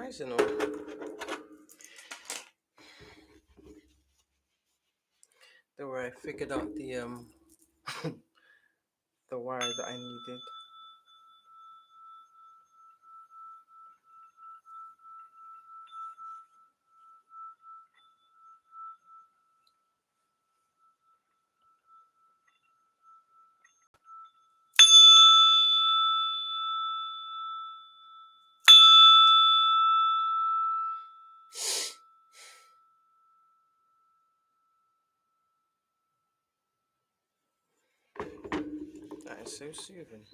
wires and all. Don't worry, I figured out the the wire that I needed. That is so soothing.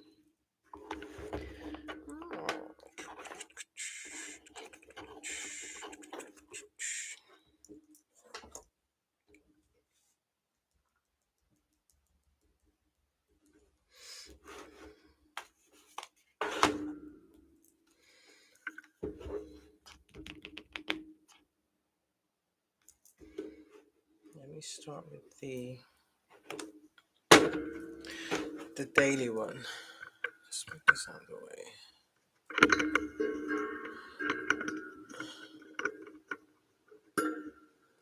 Let me start with the daily one. Let's put this out of the way.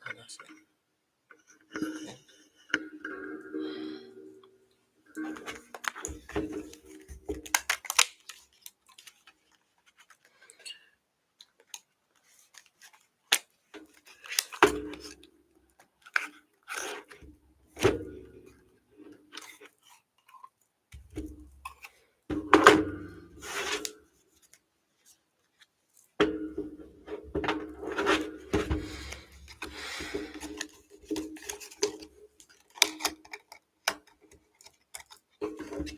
And that's it. Okay.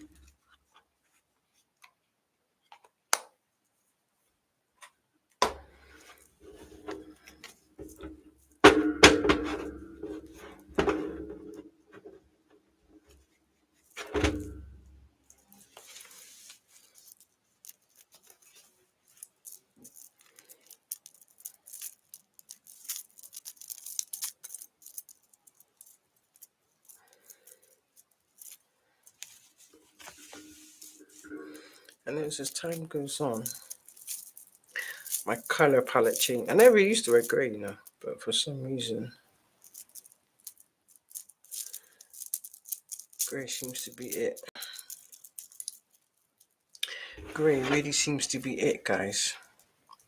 And as time goes on, my color palette change. I never used to wear grey, but for some reason, grey seems to be it. Grey really seems to be it, guys.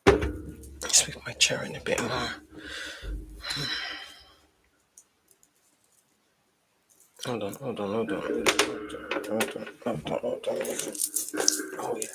Let's make my chair in a bit more. Hold on. Oh, yeah.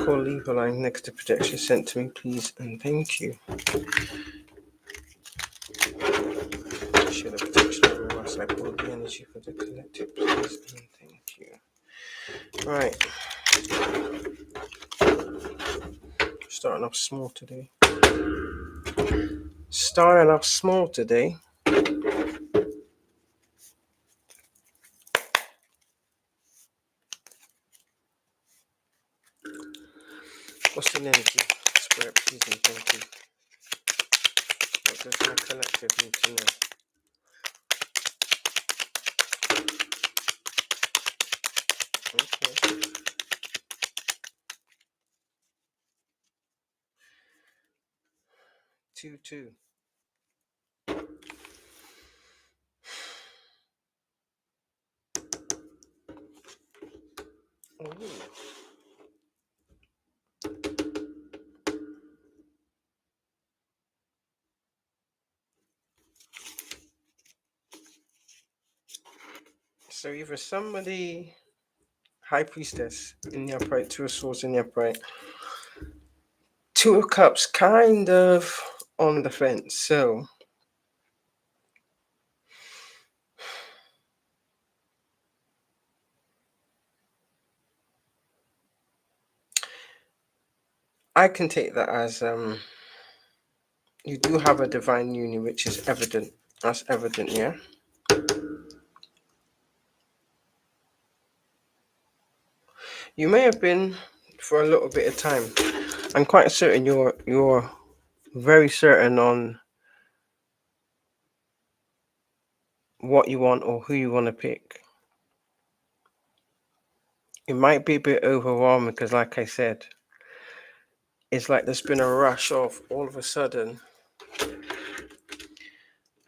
Call lever line next to projection sent to me, please, and thank you. Share the protection over us. I pull the energy for the collective, please, and thank you. Right. Starting off small today. divine energy, spirit, please and thank you. What does my collective need to know? Okay. 2-2. Oh. So either somebody, High Priestess in the upright, Two of Swords in the upright, Two of Cups kind of on the fence. So I can take that as you do have a divine union, which is evident. That's evident, yeah. You may have been for a little bit of time. I'm quite certain you're very certain on what you want or who you want to pick. It might be a bit overwhelming because, like I said, it's like there's been a rush of all of a sudden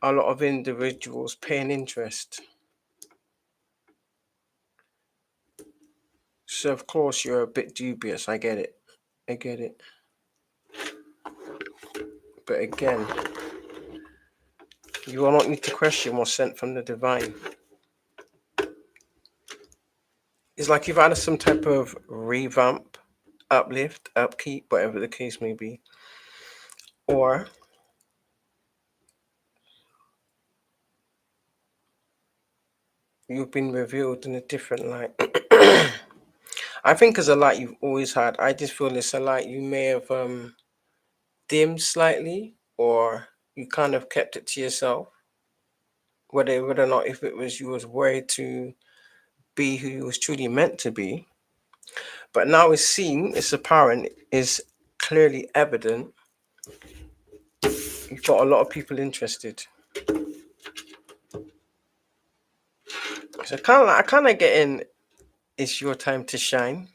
a lot of individuals paying interest. So of course you're a bit dubious. I get it. But again, you will not need to question what's sent from the divine. It's like you've had some type of revamp, uplift, upkeep, whatever the case may be. Or you've been revealed in a different light. I think it's a light you've always had. I just feel it's a light you may have dimmed slightly, or you kind of kept it to yourself. Whether or not if it was you was worried to be who you was truly meant to be. But now it's seen, it's apparent, is clearly evident. You've got a lot of people interested. So I kind of getting it's your time to shine.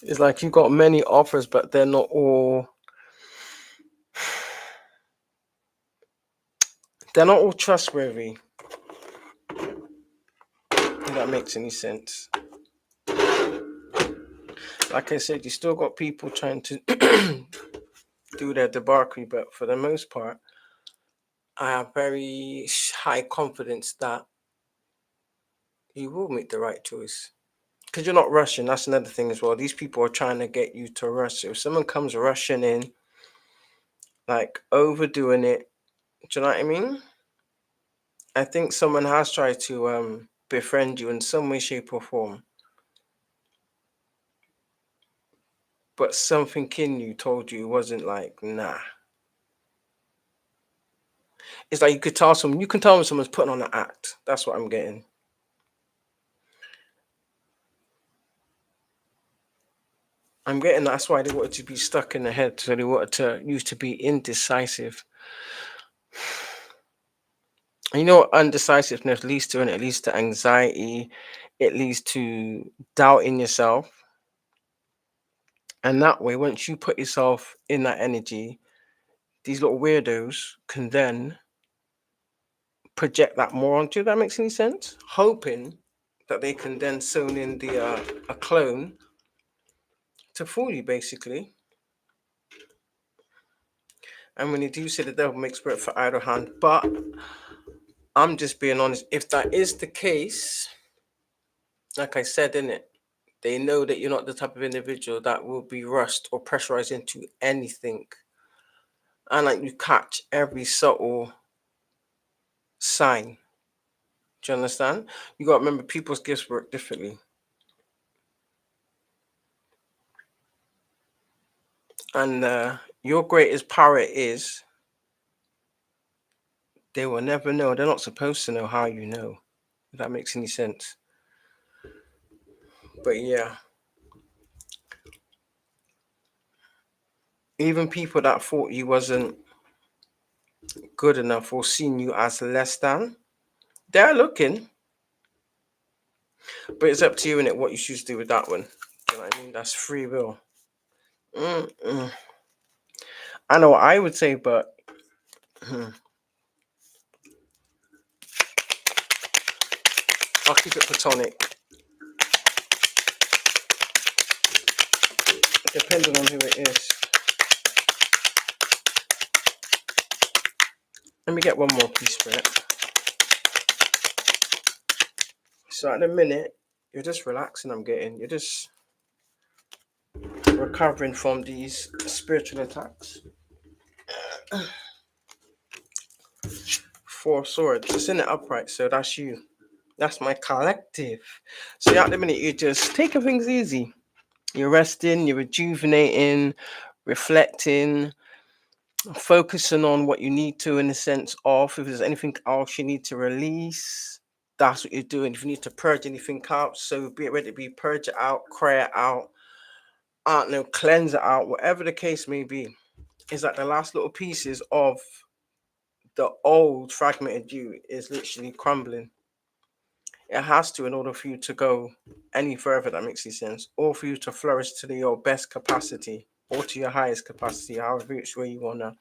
It's like you've got many offers, but they're not all trustworthy. If that makes any sense. Like I said, you still got people trying to do their debauchery, but for the most part, I have very high confidence that you will make the right choice. Because you're not rushing. That's another thing as well. These people are trying to get you to rush. So if someone comes rushing in, like overdoing it, do you know what I mean? I think someone has tried to befriend you in some way, shape, or form. But something in you told you it wasn't like, nah. It's like you can tell when someone's putting on an act. That's what I'm getting. That's why they wanted to be stuck in the head. So they wanted to used to be indecisive. And you know what undecisiveness leads to, and it leads to anxiety, it leads to doubt in yourself. And that way, once you put yourself in that energy, these little weirdos can then project that more onto you. That makes any sense? Hoping that they can then sewn in a clone to fool you, basically. And when you do say the devil makes spirit for idle hand, but I'm just being honest. If that is the case, like I said in it, they know that you're not the type of individual that will be rushed or pressurized into anything. And like you catch every subtle sign. Do you understand? You got to remember people's gifts work differently. And your greatest power is they will never know. They're not supposed to know how you know. If that makes any sense. But yeah. Even people that thought you wasn't good enough or seen you as less than, they're looking. But it's up to you, innit, what you choose to do with that one. You know what I mean? That's free will. Mm-mm. I know what I would say, but I'll keep it platonic, depending on who it is. Let me get one more piece for it. So at the minute, you're just relaxing. You're just recovering from these spiritual attacks. Four of Swords. It's in it upright, so that's you. That's my collective. So at the minute, you're just taking things easy. You're resting, you're rejuvenating, reflecting, focusing on what you need to, in the sense of if there's anything else you need to release, that's what you're doing. If you need to purge anything out, so be ready to be purge it out, cry it out, I don't know, cleanse it out, whatever the case may be. Is that the last little pieces of the old fragmented you is literally crumbling. It has to, in order for you to go any further, that makes any sense, or for you to flourish to your best capacity or to your highest capacity, however which way you want to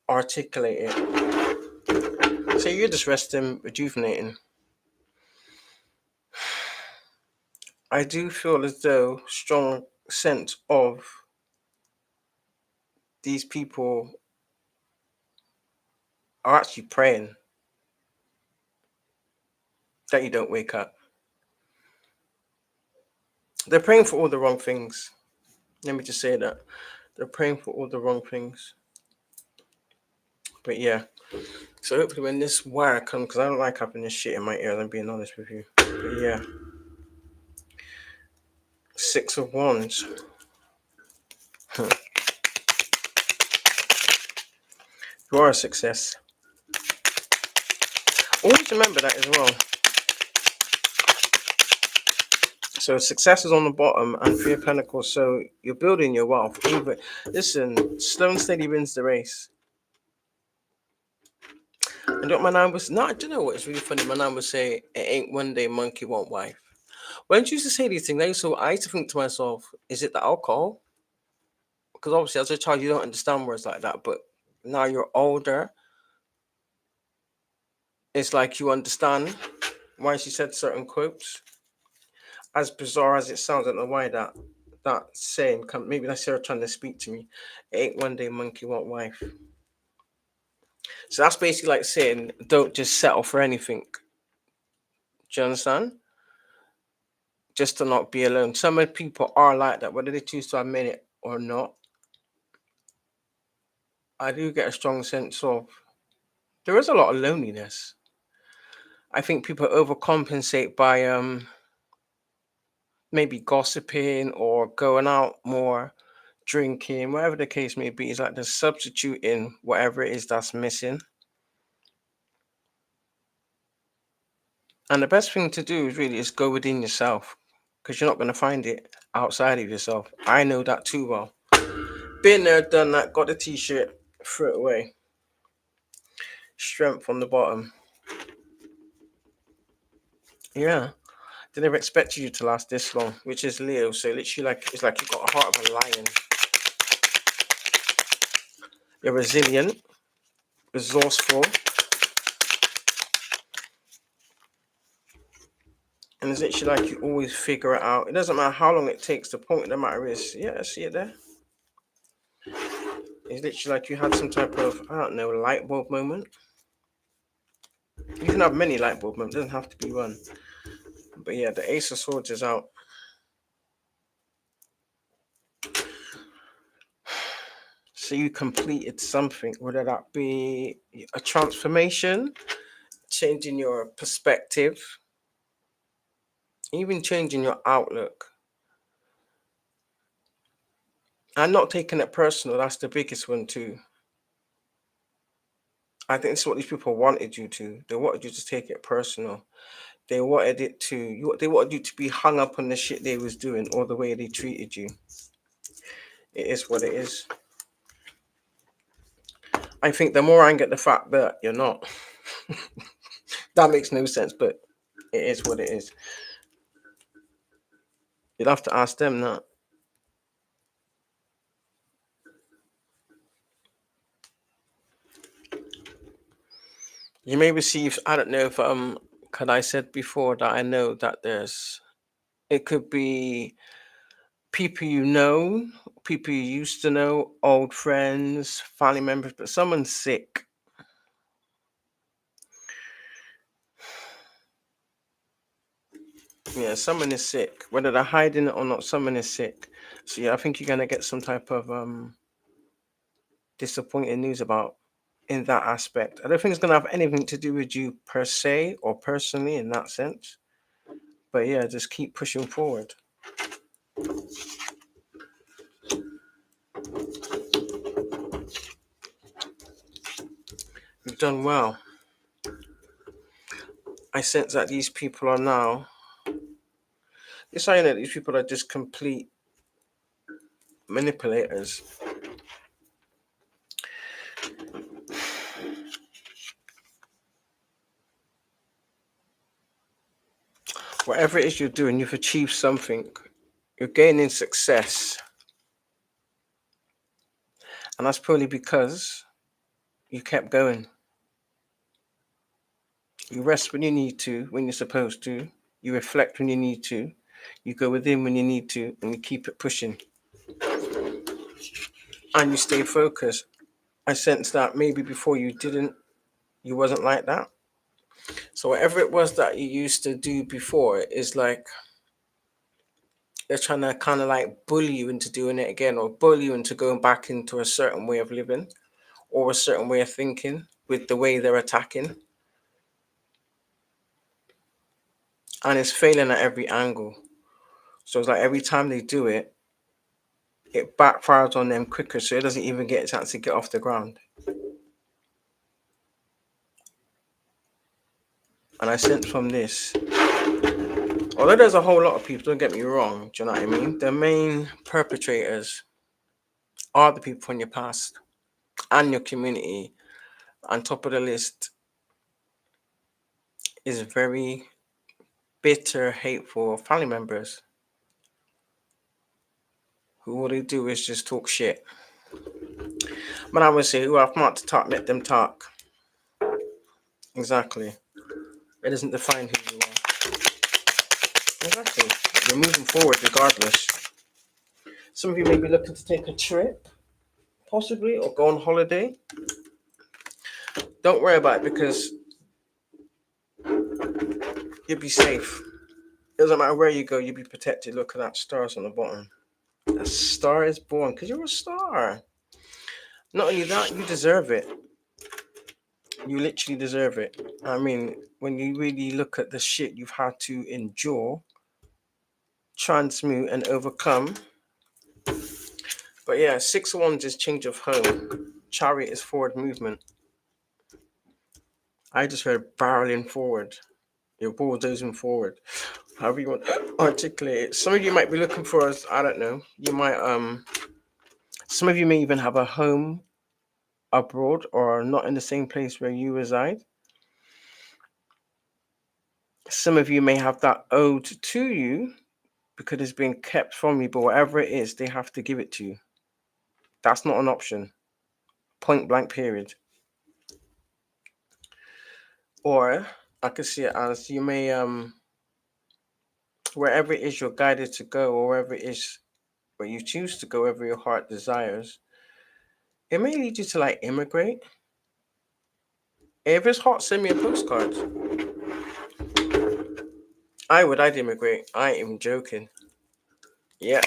articulate it. So you're just resting, rejuvenating. I do feel as though strong sense of these people are actually praying that you don't wake up. They're praying for all the wrong things. Let me just say that. They're praying for all the wrong things. But yeah. So hopefully when this wire comes, because I don't like having this shit in my ears, I'm being honest with you. But yeah. Six of Wands. You are a success. Always remember that as well. So success is on the bottom and Three of Pentacles. So you're building your wealth. Listen, slow and steady wins the race. And what my nan was, no, do you know what? It's really funny. My nan would say, it ain't one day monkey won't wife. When she used to say these things, I used to think to myself, is it the alcohol? Because obviously as a child, you don't understand words like that. But now you're older, it's like you understand why she said certain quotes. As bizarre as it sounds, I don't know why that saying, maybe that's her trying to speak to me. It ain't one day monkey won't wife. So that's basically like saying, don't just settle for anything. Do you understand? Just to not be alone. Some people are like that, whether they choose to admit it or not. I do get a strong sense of there is a lot of loneliness. I think people overcompensate by maybe gossiping or going out more, drinking, whatever the case may be. It's like they're substituting whatever it is that's missing. And the best thing to do is really is go within yourself, because you're not going to find it outside of yourself. I know that too well. Been there, done that, got the t-shirt, threw it away. Strength on the bottom. Yeah. They never expected you to last this long, which is Leo. So literally it's like you've got a heart of a lion. You're resilient, resourceful. And it's literally like you always figure it out. It doesn't matter how long it takes. The point of the matter is, yeah, I see it there. It's literally like you had some type of, I don't know, light bulb moment. You can have many light bulb moments. It doesn't have to be one. But yeah, the Ace of Swords is out. So you completed something, whether that be a transformation, changing your perspective, even changing your outlook. And not taking it personal, that's the biggest one too. I think this is what these people wanted you to. They wanted you to take it personal. They wanted they wanted you to be hung up on the shit they was doing or the way they treated you. It is what it is. I think the more I get the fact that you're not, that makes no sense, but it is what it is. You'd have to ask them that. You may receive, I don't know if could I said before that I know that it could be people you know, people you used to know, old friends, family members, but someone's sick. Yeah, someone is sick. Whether they're hiding it or not, someone is sick. So yeah, I think you're gonna get some type of disappointing news about in that aspect. I don't think it's gonna have anything to do with you per se or personally in that sense. But yeah, just keep pushing forward. You've done well. I sense that these people are now. It's saying that these people are just complete manipulators. Whatever it is you're doing, you've achieved something. You're gaining success. And that's purely because you kept going. You rest when you need to, when you're supposed to. You reflect when you need to. You go within when you need to, and you keep it pushing. And you stay focused. I sense that maybe before you wasn't like that. So whatever it was that you used to do before is like they're trying to kind of like bully you into doing it again, or bully you into going back into a certain way of living or a certain way of thinking with the way they're attacking. And it's failing at every angle. So it's like every time they do it, it backfires on them quicker, so it doesn't even get a chance to get off the ground. And I sense from this, although there's a whole lot of people, don't get me wrong, do you know what I mean? The main perpetrators are the people from your past and your community. On top of the list is very bitter, hateful family members who all they do is just talk shit. But I would say who have not to talk, let them talk. Exactly. It doesn't define who you are. Exactly. You're moving forward regardless. Some of you may be looking to take a trip, possibly, or go on holiday. Don't worry about it because you'll be safe. It doesn't matter where you go, you'll be protected. Look at that stars on the bottom. A star is born because you're a star. Not only that, you deserve it. You literally deserve it. I mean, when you really look at the shit you've had to endure, transmute, and overcome. But yeah, 6 of Wands is change of home. Chariot is forward movement. I just heard barreling forward. You're bulldozing forward. However you want to articulate it. Some of you might be looking for us, I don't know. You might some of you may even have a home abroad or not in the same place where you reside. Some of you may have that owed to you because it's being kept from you, but whatever it is, they have to give it to you. That's not an option. Point blank period. Or I could see it as you may wherever it is you're guided to go, or wherever it is where you choose to go, wherever your heart desires, it may lead you to like immigrate. If it's hot, send me a postcard. I'd immigrate. I am joking. Yeah.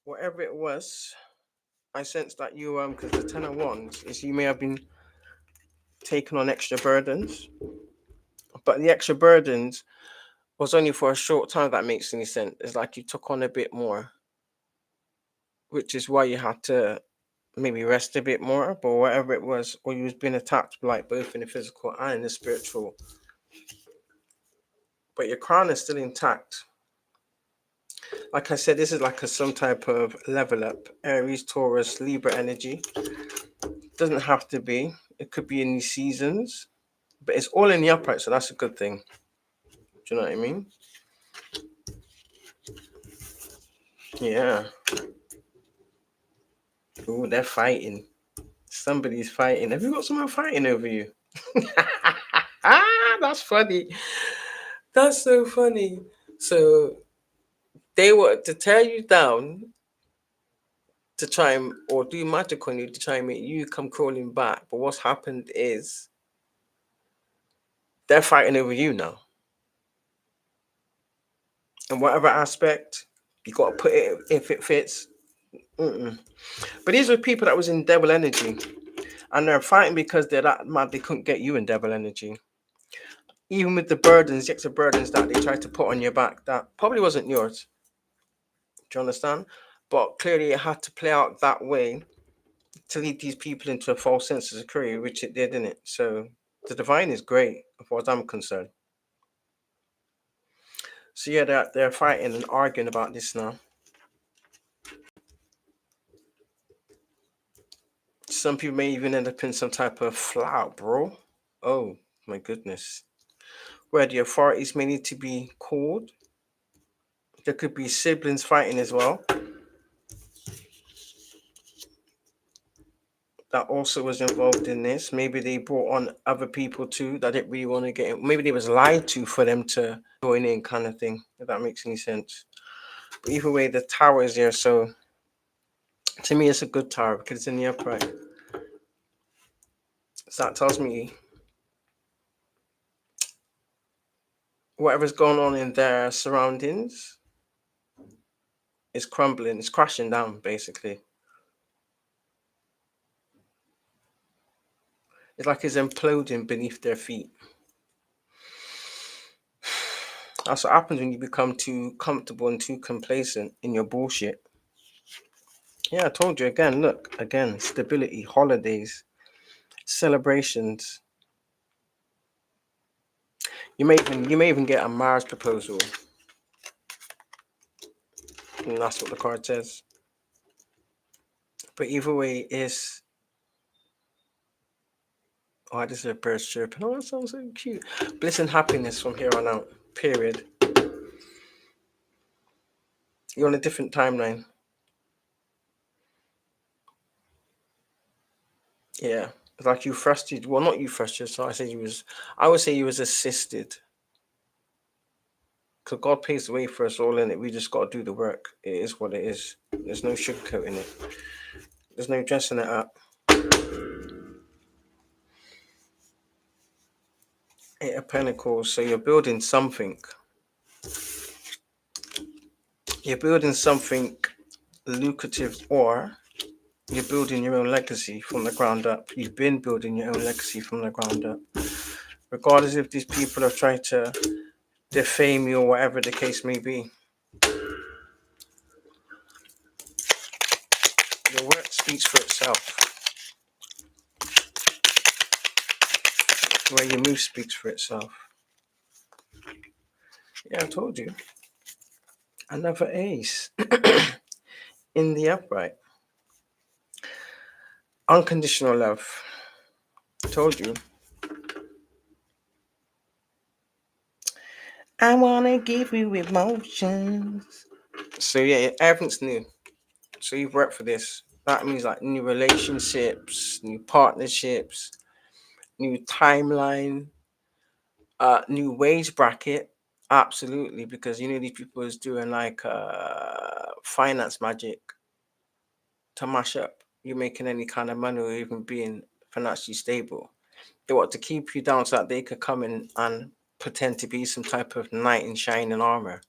Whatever it was, I sense that you because the 10 of Wands is you may have been taking on extra burdens, but the extra burdens was only for a short time. If that makes any sense. It's like you took on a bit more, which is why you had to maybe rest a bit more, but whatever it was, or you was being attacked like both in the physical and in the spiritual. But your crown is still intact. Like I said, this is like some type of level up. Aries, Taurus, Libra energy. Doesn't have to be. It could be in these seasons, but it's all in the upright, so that's a good thing. Do you know what I mean? Yeah. Oh, they're fighting. Somebody's fighting. Have you got someone fighting over you? That's funny. That's so funny. So they were to tear you down to try and or do magic on you to try and make you come crawling back. But what's happened is they're fighting over you now. In whatever aspect, you got to put it if it fits. Mm-mm. But these were people that was in devil energy, and they're fighting because they're that mad they couldn't get you in devil energy. Even with the burdens, the extra burdens that they tried to put on your back, that probably wasn't yours. Do you understand? But clearly, it had to play out that way to lead these people into a false sense of security, which it did, didn't it? So the divine is great, as far as I'm concerned. So yeah, they're fighting and arguing about this now. Some people may even end up in some type of flout, bro. Oh my goodness. Where the authorities may need to be called. There could be siblings fighting as well. That also was involved in this. Maybe they brought on other people too that didn't really want to get in. Maybe they was lied to for them to join in, kind of thing. If that makes any sense. But either way, the tower is there, so to me, it's a good tower because it's in the upright. So that tells me whatever's going on in their surroundings is crumbling, it's crashing down, basically. It's like it's imploding beneath their feet. That's what happens when you become too comfortable and too complacent in your bullshit. Yeah, I told you again. Look, again, stability, holidays, celebrations. You may even get a marriage proposal. And that's what the card says. But either way, it's oh, this is a bird chirping. Oh, that sounds so cute. Bliss and happiness from here on out. Period. You're on a different timeline. Yeah. It's like you frustrated. Well, not you frustrated. So I would say you was assisted. Because God pays the way for us all in it. We just got to do the work. It is what it is. There's no sugarcoating it. There's no dressing it up. Eight of Pentacles. So you're building something. You're building something lucrative, or you're building your own legacy from the ground up. You've been building your own legacy from the ground up. Regardless if these people have tried to defame you or whatever the case may be. Your work speaks for itself. The way you move speaks for itself. Yeah, I told you. Another ace in the upright. Unconditional love. I told you. I want to give you emotions. So yeah, everything's new. So you've worked for this. That means like new relationships, new partnerships, new timeline, new wage bracket. Absolutely, because you know these people is doing like finance magic to mash up you making any kind of money or even being financially stable. They want to keep you down so that they could come in and pretend to be some type of knight in shining armor.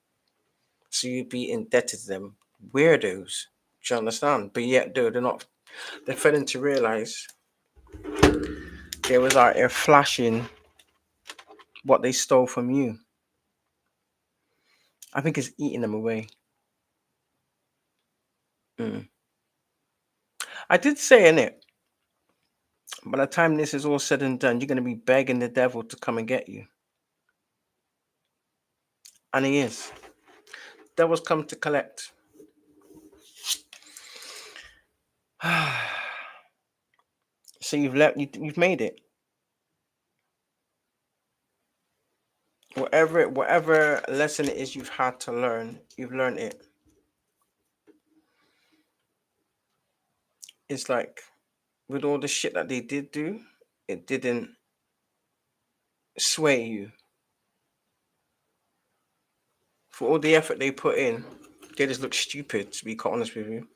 So you'd be indebted to them. Weirdos. Do you understand? But yet, though, they're not. They're failing to realize they was out there flashing what they stole from you. I think it's eating them away. Mm. I did say in it, by the time this is all said and done, you're going to be begging the devil to come and get you. And he is. Devil's come to collect. So you've made it. Whatever lesson it is you've had to learn, you've learned it. It's like with all the shit that they did do, it didn't sway you. For all the effort they put in, they just look stupid, to be quite honest with you.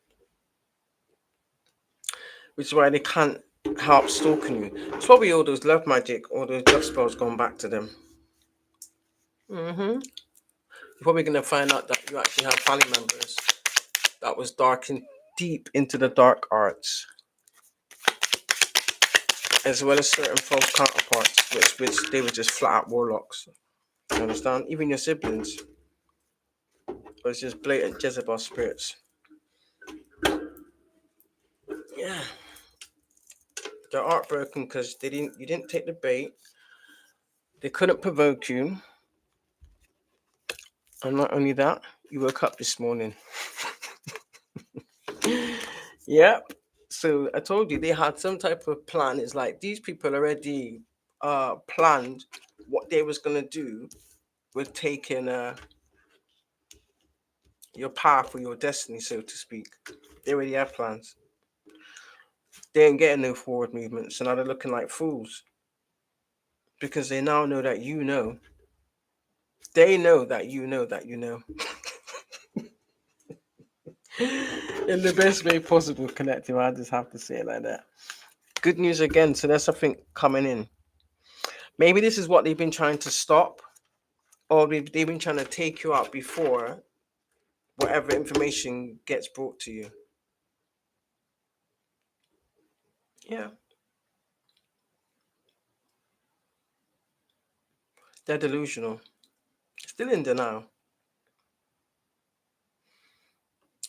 Which is why they can't help stalking you. It's probably all those love magic, all those love spells going back to them. You're probably going to find out that you actually have family members that was dark and deep into the dark arts, as well as certain false counterparts, which they were just flat out warlocks. You understand? Even your siblings was just blatant Jezebel spirits. Yeah, they're heartbroken because you didn't take the bait. They couldn't provoke you, and not only that, you woke up this morning. Yep. So I told you they had some type of plan. It's like these people already planned what they was gonna do with taking your path or your destiny, so to speak. They already have plans. They ain't getting no forward movement, so now they're looking like fools. Because they now know that you know. They know that you know that you know. In the best way possible, Collective. I just have to say it like that. Good news again. So there's something coming in. Maybe this is what they've been trying to stop, or they've been trying to take you out before whatever information gets brought to you. Yeah. They're delusional. Still in denial.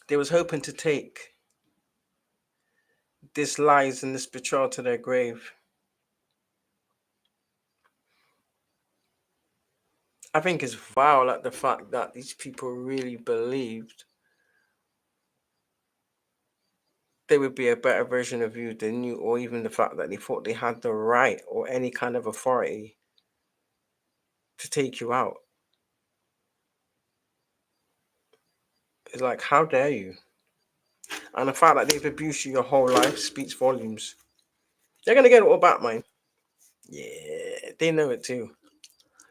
They was hoping to take this lies and this betrayal to their grave. I think it's vile at the fact that these people really believed they would be a better version of you than you, or even the fact that they thought they had the right or any kind of authority to take you out. It's like, how dare you? And the fact that they've abused you your whole life speaks volumes. They're gonna get it all back, man. Yeah, they know it too.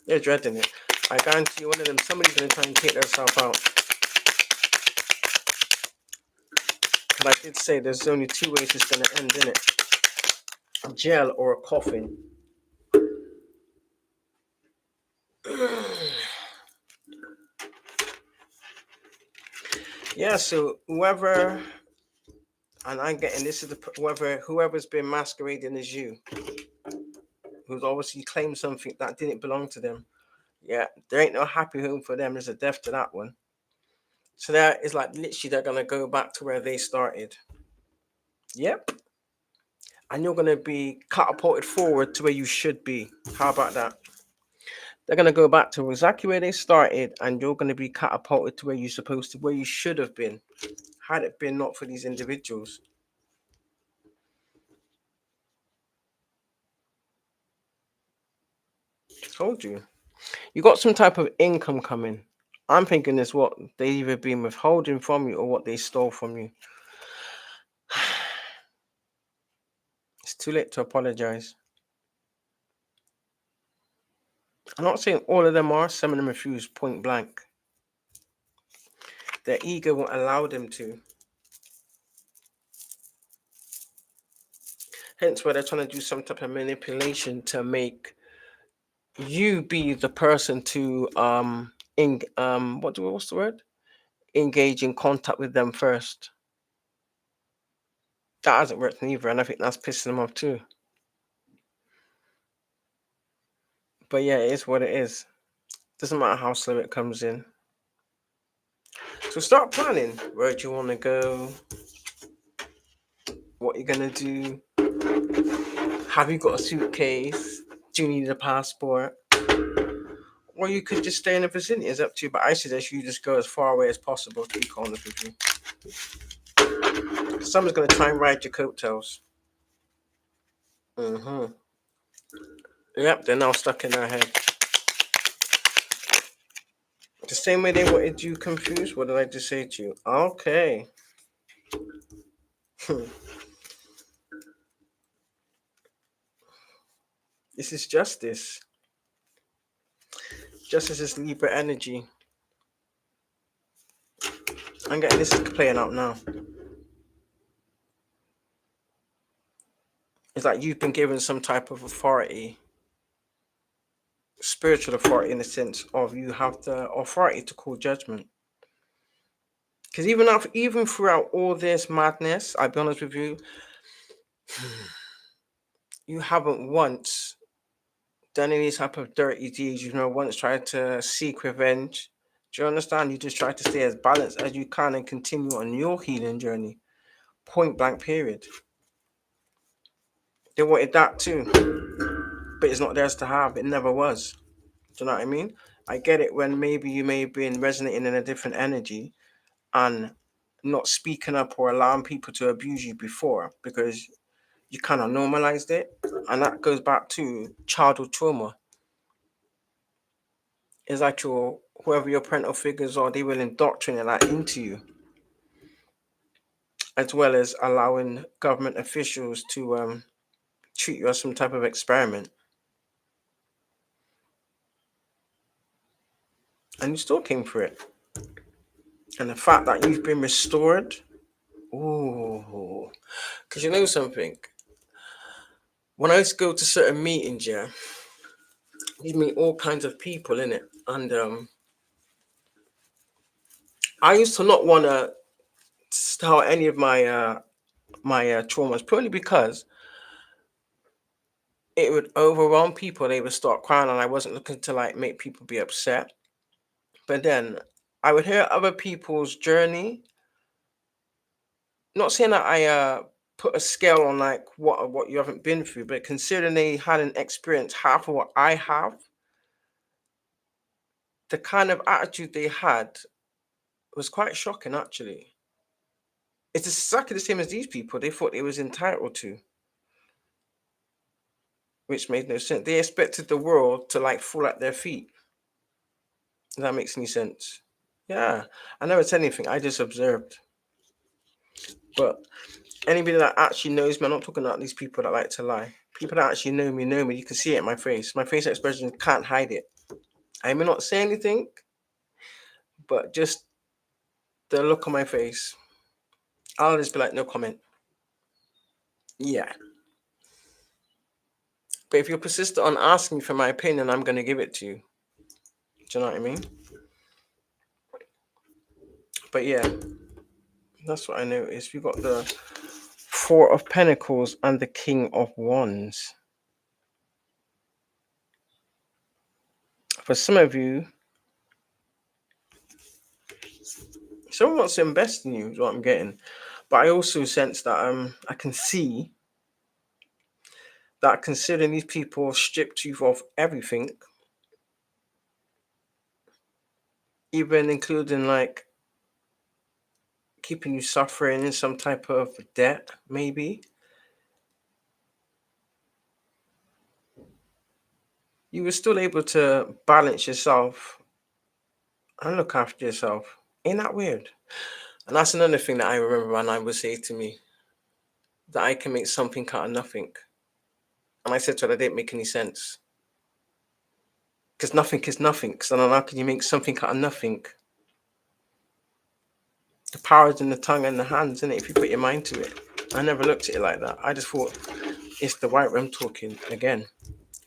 They're dreading it. I guarantee you, one of them, somebody's gonna try and take themselves out. And I did say there's only two ways it's gonna end, in it: jail or a coffin. Yeah. So whoever, and I'm getting this is whoever's been masquerading as you, who's obviously claimed something that didn't belong to them. Yeah, there ain't no happy home for them. There's a death to that one. So that is like literally they're gonna go back to where they started. Yep. And you're gonna be catapulted forward to where you should be. How about that? They're gonna go back to exactly where they started, and you're gonna be catapulted to where you're supposed to, where you should have been, had it been not for these individuals. Told you. You got some type of income coming. I'm thinking it's what they either been withholding from you or what they stole from you. It's too late to apologize. I'm not saying all of them are, some of them refuse point blank. Their ego won't allow them to. Hence why they're trying to do some type of manipulation to make you be the person to what's the word? Engage in contact with them first. That hasn't worked neither, and I think that's pissing them off too. But yeah, it is what it is. Doesn't matter how slow it comes in. So start planning. Where do you want to go? What you're gonna do? Have you got a suitcase? Do you need a passport? Or you could just stay in the vicinity. It's up to you. But I suggest you just go as far away as possible, to be honest with you. Someone's gonna try and ride your coattails. Yep, they're now stuck in our head. The same way they wanted you confused. What did I just say to you? Okay. This is justice. Justice is Libra energy. I'm getting this is playing out now. It's like you've been given some type of authority, spiritual authority, in the sense of you have the authority to call judgment. Because even throughout all this madness, I'll be honest with you, you haven't once done any type of dirty deeds. Once tried to seek revenge. Do you understand? You just try to stay as balanced as you can and continue on your healing journey. Point blank, period. They wanted that too, but it's not theirs to have. It never was. Do you know what I mean? I get it when maybe you may have been resonating in a different energy and not speaking up or allowing people to abuse you before because you kind of normalized it. And that goes back to childhood trauma. It's like whoever your parental figures are, they will indoctrinate that into you, as well as allowing government officials to treat you as some type of experiment. And you still came for it. And the fact that you've been restored, ooh, because you know something. When I used to go to certain meetings, yeah, you meet all kinds of people in it, and I used to not want to tell any of my traumas purely because it would overwhelm people. They would start crying, and I wasn't looking to like make people be upset. But then I would hear other people's journey. Not saying that I put a scale on like what you haven't been through, but considering they hadn't experienced half of what I have, the kind of attitude they had was quite shocking actually. It's exactly the same as these people. They thought they was entitled to, which made no sense. They expected the world to like fall at their feet. If that makes any sense. Yeah. I never said anything. I just observed. But anybody that actually knows me, I'm not talking about these people that like to lie. People that actually know me know me. You can see it in my face. My face expression can't hide it. I may not say anything, but just the look on my face, I'll just be like, no comment. Yeah. But if you're persistent on asking for my opinion, I'm going to give it to you. Do you know what I mean? But yeah, that's what I noticed. We got the Four of Pentacles and the King of Wands. For some of you, someone wants to invest in you, is what I'm getting. But I also sense that I can see that considering these people stripped you of everything, even including like keeping you suffering in some type of debt, maybe. You were still able to balance yourself and look after yourself. Ain't that weird? And that's another thing that I remember when I would say to me that I can make something out of nothing. And I said to her, that didn't make any sense. Because nothing is nothing. So then how can you make something out of nothing? The power is in the tongue and the hands, isn't it? If you put your mind to it. I never looked at it like that. I just thought it's the white room talking again.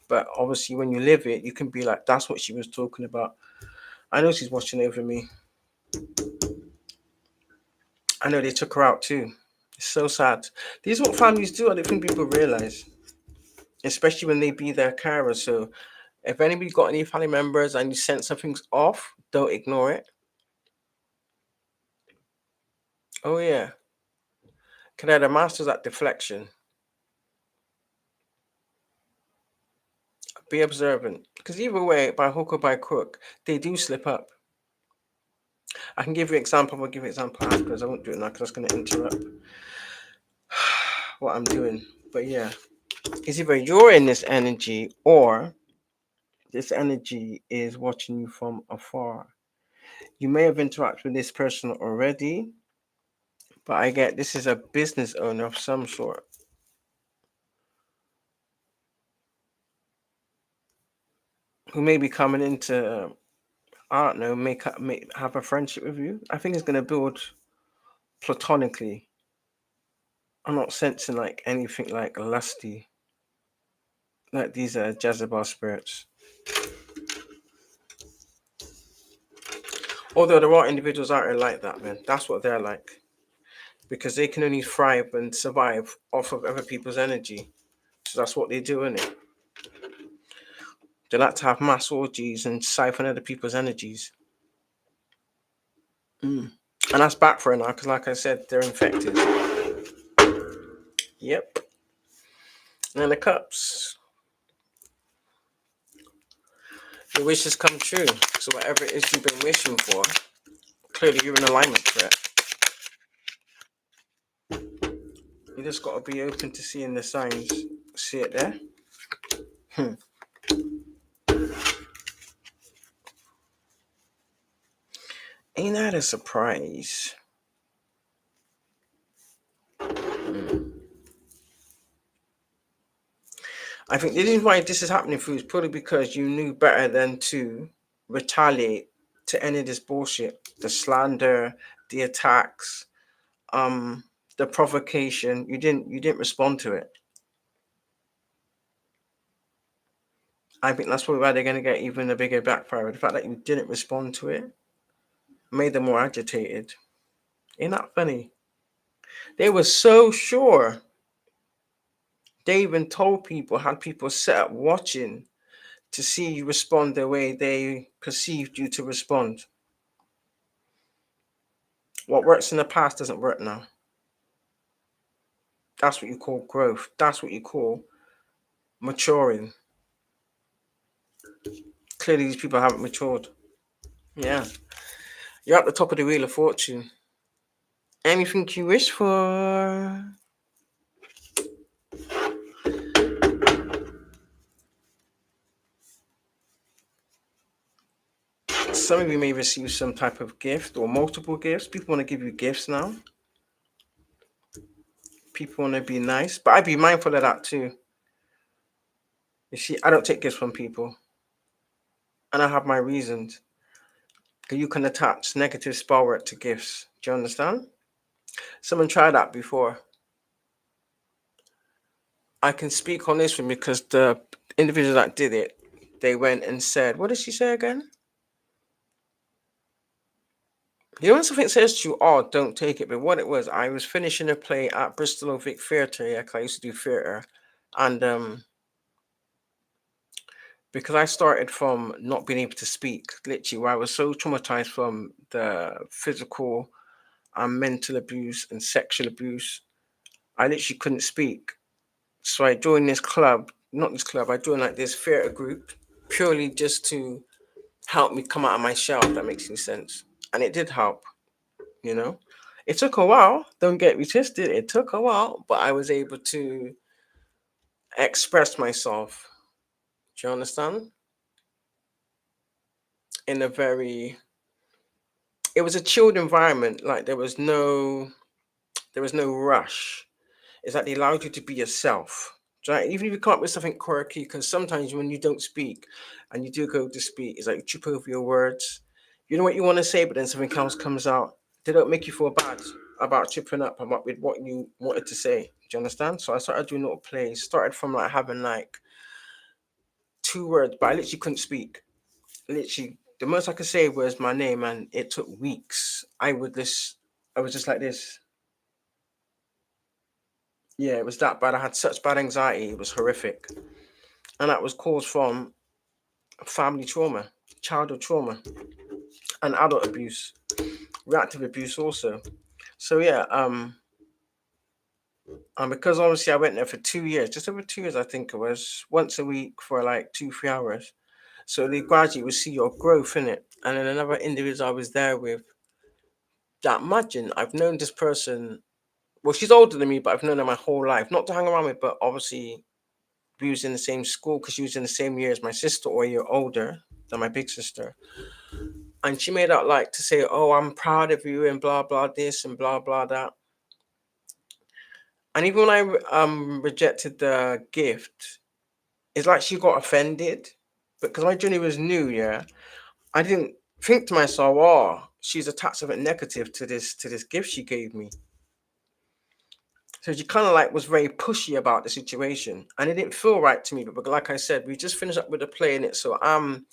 But obviously when you live it, you can be like, that's what she was talking about. I know she's watching over me. I know they took her out too. It's so sad. These are what families do. I don't think people realize. Especially when they be their carer. So if anybody got any family members and you sense something's off, don't ignore it. Oh yeah. Because they're the masters at deflection. Be observant. Because either way, by hook or by crook, they do slip up. I can give you an example. I'll give you an example afterwards. I won't do it now because that's going to interrupt what I'm doing. But yeah, it's either you're in this energy or this energy is watching you from afar. You may have interacted with this person already, but I get this is a business owner of some sort. Who may be coming into, I don't know, make have a friendship with you. I think it's going to build platonically. I'm not sensing like anything like lusty, like these are Jezebel spirits. Although there are individuals out there like that, man. That's what they're like. Because they can only thrive and survive off of other people's energy. So that's what they do, innit? They like to have mass orgies and siphon other people's energies. And that's back for now, because like I said, they're infected. Yep. And the cups. Your wishes come true. So whatever it is you've been wishing for, clearly you're in alignment for it. You just got to be open to seeing the signs. See it there? Ain't that a surprise? I think the reason why this is happening for you is probably because you knew better than to retaliate to any of this bullshit. The slander, the attacks, the provocation. You didn't respond to it. I think that's probably why they're gonna get even a bigger backfire. The fact that you didn't respond to it made them more agitated. Ain't that funny? They were so sure. They even told people, had people set up watching to see you respond the way they perceived you to respond. What works in the past doesn't work now. That's what you call growth. That's what you call maturing. Clearly, these people haven't matured. Yeah. You're at the top of the wheel of fortune. Anything you wish for. Some of you may receive some type of gift or multiple gifts. People want to give you gifts now. People want to be nice. But I'd be mindful of that too. You see, I don't take gifts from people. And I have my reasons. You can attach negative spell work to gifts. Do you understand? Someone tried that before. I can speak on this one because the individual that did it, they went and said, what did she say again? You know when something says to you, oh, don't take it. But what it was, I was finishing a play at Bristol Vic Theatre. Yeah, 'cause I used to do theatre. And because I started from not being able to speak, literally, where I was so traumatized from the physical and mental abuse and sexual abuse, I literally couldn't speak. So I joined this club, not this club, I joined like this theatre group purely just to help me come out of my shell, if that makes any sense. And it did help, you know. It took a while, don't get me twisted, it took a while, but I was able to express myself. Do you understand? In a very, it was a chilled environment, like there was no rush. It's like they allowed you to be yourself. Right? Even if you come up with something quirky, because sometimes when you don't speak and you do go to speak, it's like you trip over your words. You know what you want to say, but then something else comes out. They don't make you feel bad about tripping up with what you wanted to say. Do you understand? So I started doing little plays. Started from like having like 2 words, but I literally couldn't speak. Literally, the most I could say was my name, and it took weeks. I was just like this. Yeah, it was that bad. I had such bad anxiety. It was horrific. And that was caused from family trauma, childhood trauma, and adult abuse, reactive abuse also. So yeah, And because obviously I went there for 2 years, just over 2 years, I think it was, once a week for like 2, 3 hours. So they gradually would see your growth in it. And then another individual I was there with, that imagine I've known this person. Well, she's older than me, but I've known her my whole life. Not to hang around with, but obviously we was in the same school because she was in the same year as my sister, or a year older than my big sister. And she made out like to say, "Oh, I'm proud of you," and blah blah this and blah blah that. And even when I rejected the gift, it's like she got offended because my journey was new. Yeah, I didn't think to myself, "Oh, she's attached something negative to this gift she gave me." So she kind of like was very pushy about the situation, and it didn't feel right to me. But like I said, we just finished up with the play in it, so I'm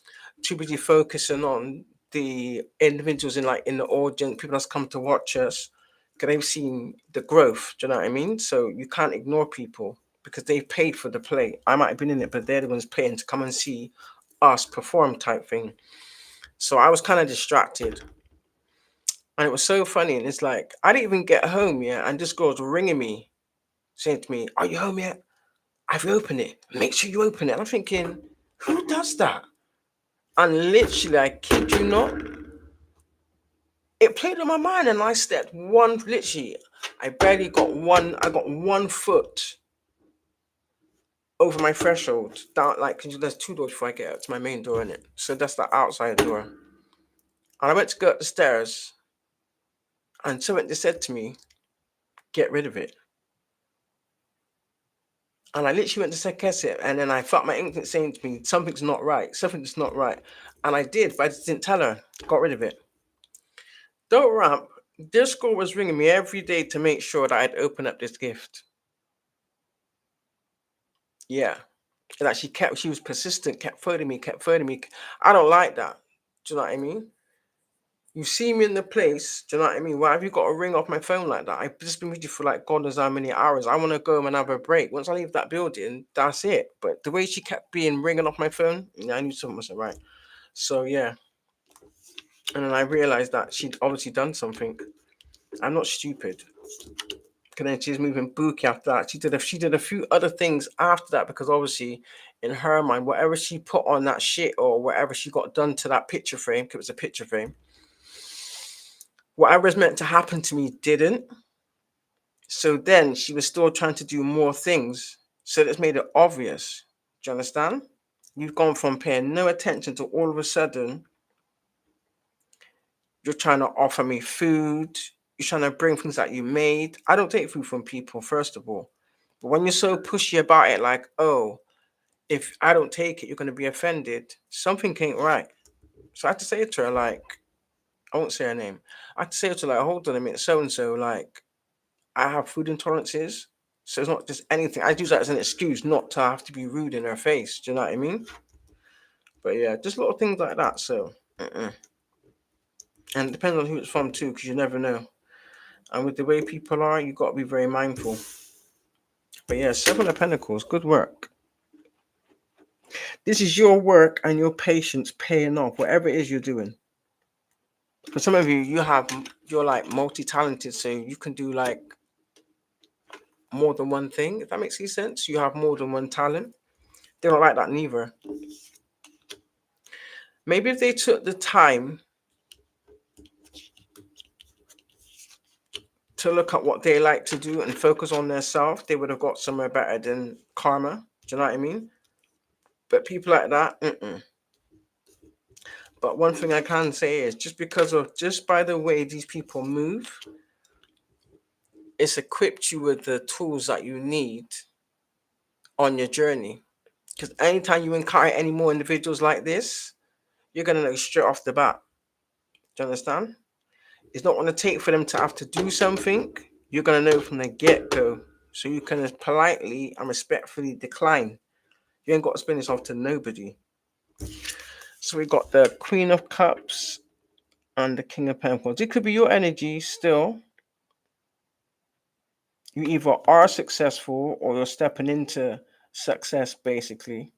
too busy focusing on the individuals in the audience, people that's come to watch us, because they've seen the growth. Do you know what I mean? So you can't ignore people because they've paid for the play. I might have been in it, but they're the ones paying to come and see us perform, type thing. So I was kind of distracted, and it was so funny. And it's like I didn't even get home yet, and this girl's ringing me saying to me, "Are you home yet? Have you opened it? Make sure you open it." And I'm thinking, who does that? And literally, I kid you not, it played on my mind, and I stepped one. Literally, I barely got one. I got 1 foot over my threshold. Down, like, 'cause there's 2 doors before I get up to my main door in it. So that's the outside door. And I went to go up the stairs, and someone just said to me, "Get rid of it." And I literally went to second it, and then I felt my instinct saying to me, "Something's not right. Something's not right." And I did, but I just didn't tell her. Got rid of it. Don't ramp. This girl was ringing me every day to make sure that I'd open up this gift. Yeah. And that she was persistent, kept phoning me, kept phoning me. I don't like that. Do you know what I mean? You see me in the place, do you know what I mean? Why have you got to ring off my phone like that? I've just been with you for like God knows how many hours. I want to go and have a break. Once I leave that building, that's it. But the way she kept being ringing off my phone, I knew something wasn't right. So yeah. And then I realized that she'd obviously done something. I'm not stupid. And then she's moving bookie after that. She did a few other things after that because obviously in her mind, whatever she put on that shit or whatever she got done to that picture frame, because it was a picture frame, whatever is meant to happen to me didn't. So then she was still trying to do more things. So that's made it obvious. Do you understand? You've gone from paying no attention to all of a sudden you're trying to offer me food. You're trying to bring things that you made. I don't take food from people, first of all. But when you're so pushy about it, like, oh, if I don't take it, you're going to be offended, something ain't right. So I had to say to her, like, I won't say her name. I had to say to her, like, hold on a minute, so and so, like, I have food intolerances. So it's not just anything. I use that as an excuse not to have to be rude in her face. Do you know what I mean? But yeah, just little things like that. So, and it depends on who it's from too, because you never know. And with the way people are, you got to be very mindful. But yeah, Seven of Pentacles, good work. This is your work and your patience paying off, whatever it is you're doing. For some of you, you're like multi-talented, so you can do like more than one thing. If that makes any sense, you have more than one talent. They don't like that neither. Maybe if they took the time to look at what they like to do and focus on their self, they would have got somewhere better than karma. Do you know what I mean? But people like that, But one thing I can say is just by the way these people move, it's equipped you with the tools that you need on your journey. Because anytime you encounter any more individuals like this, you're gonna know straight off the bat. Do you understand? It's not gonna take for them to have to do something. You're gonna know from the get-go. So you can politely and respectfully decline. You ain't got to spin this off to nobody. So we got the Queen of Cups and the King of Pentacles. It could be your energy still. You either are successful or you're stepping into success, basically.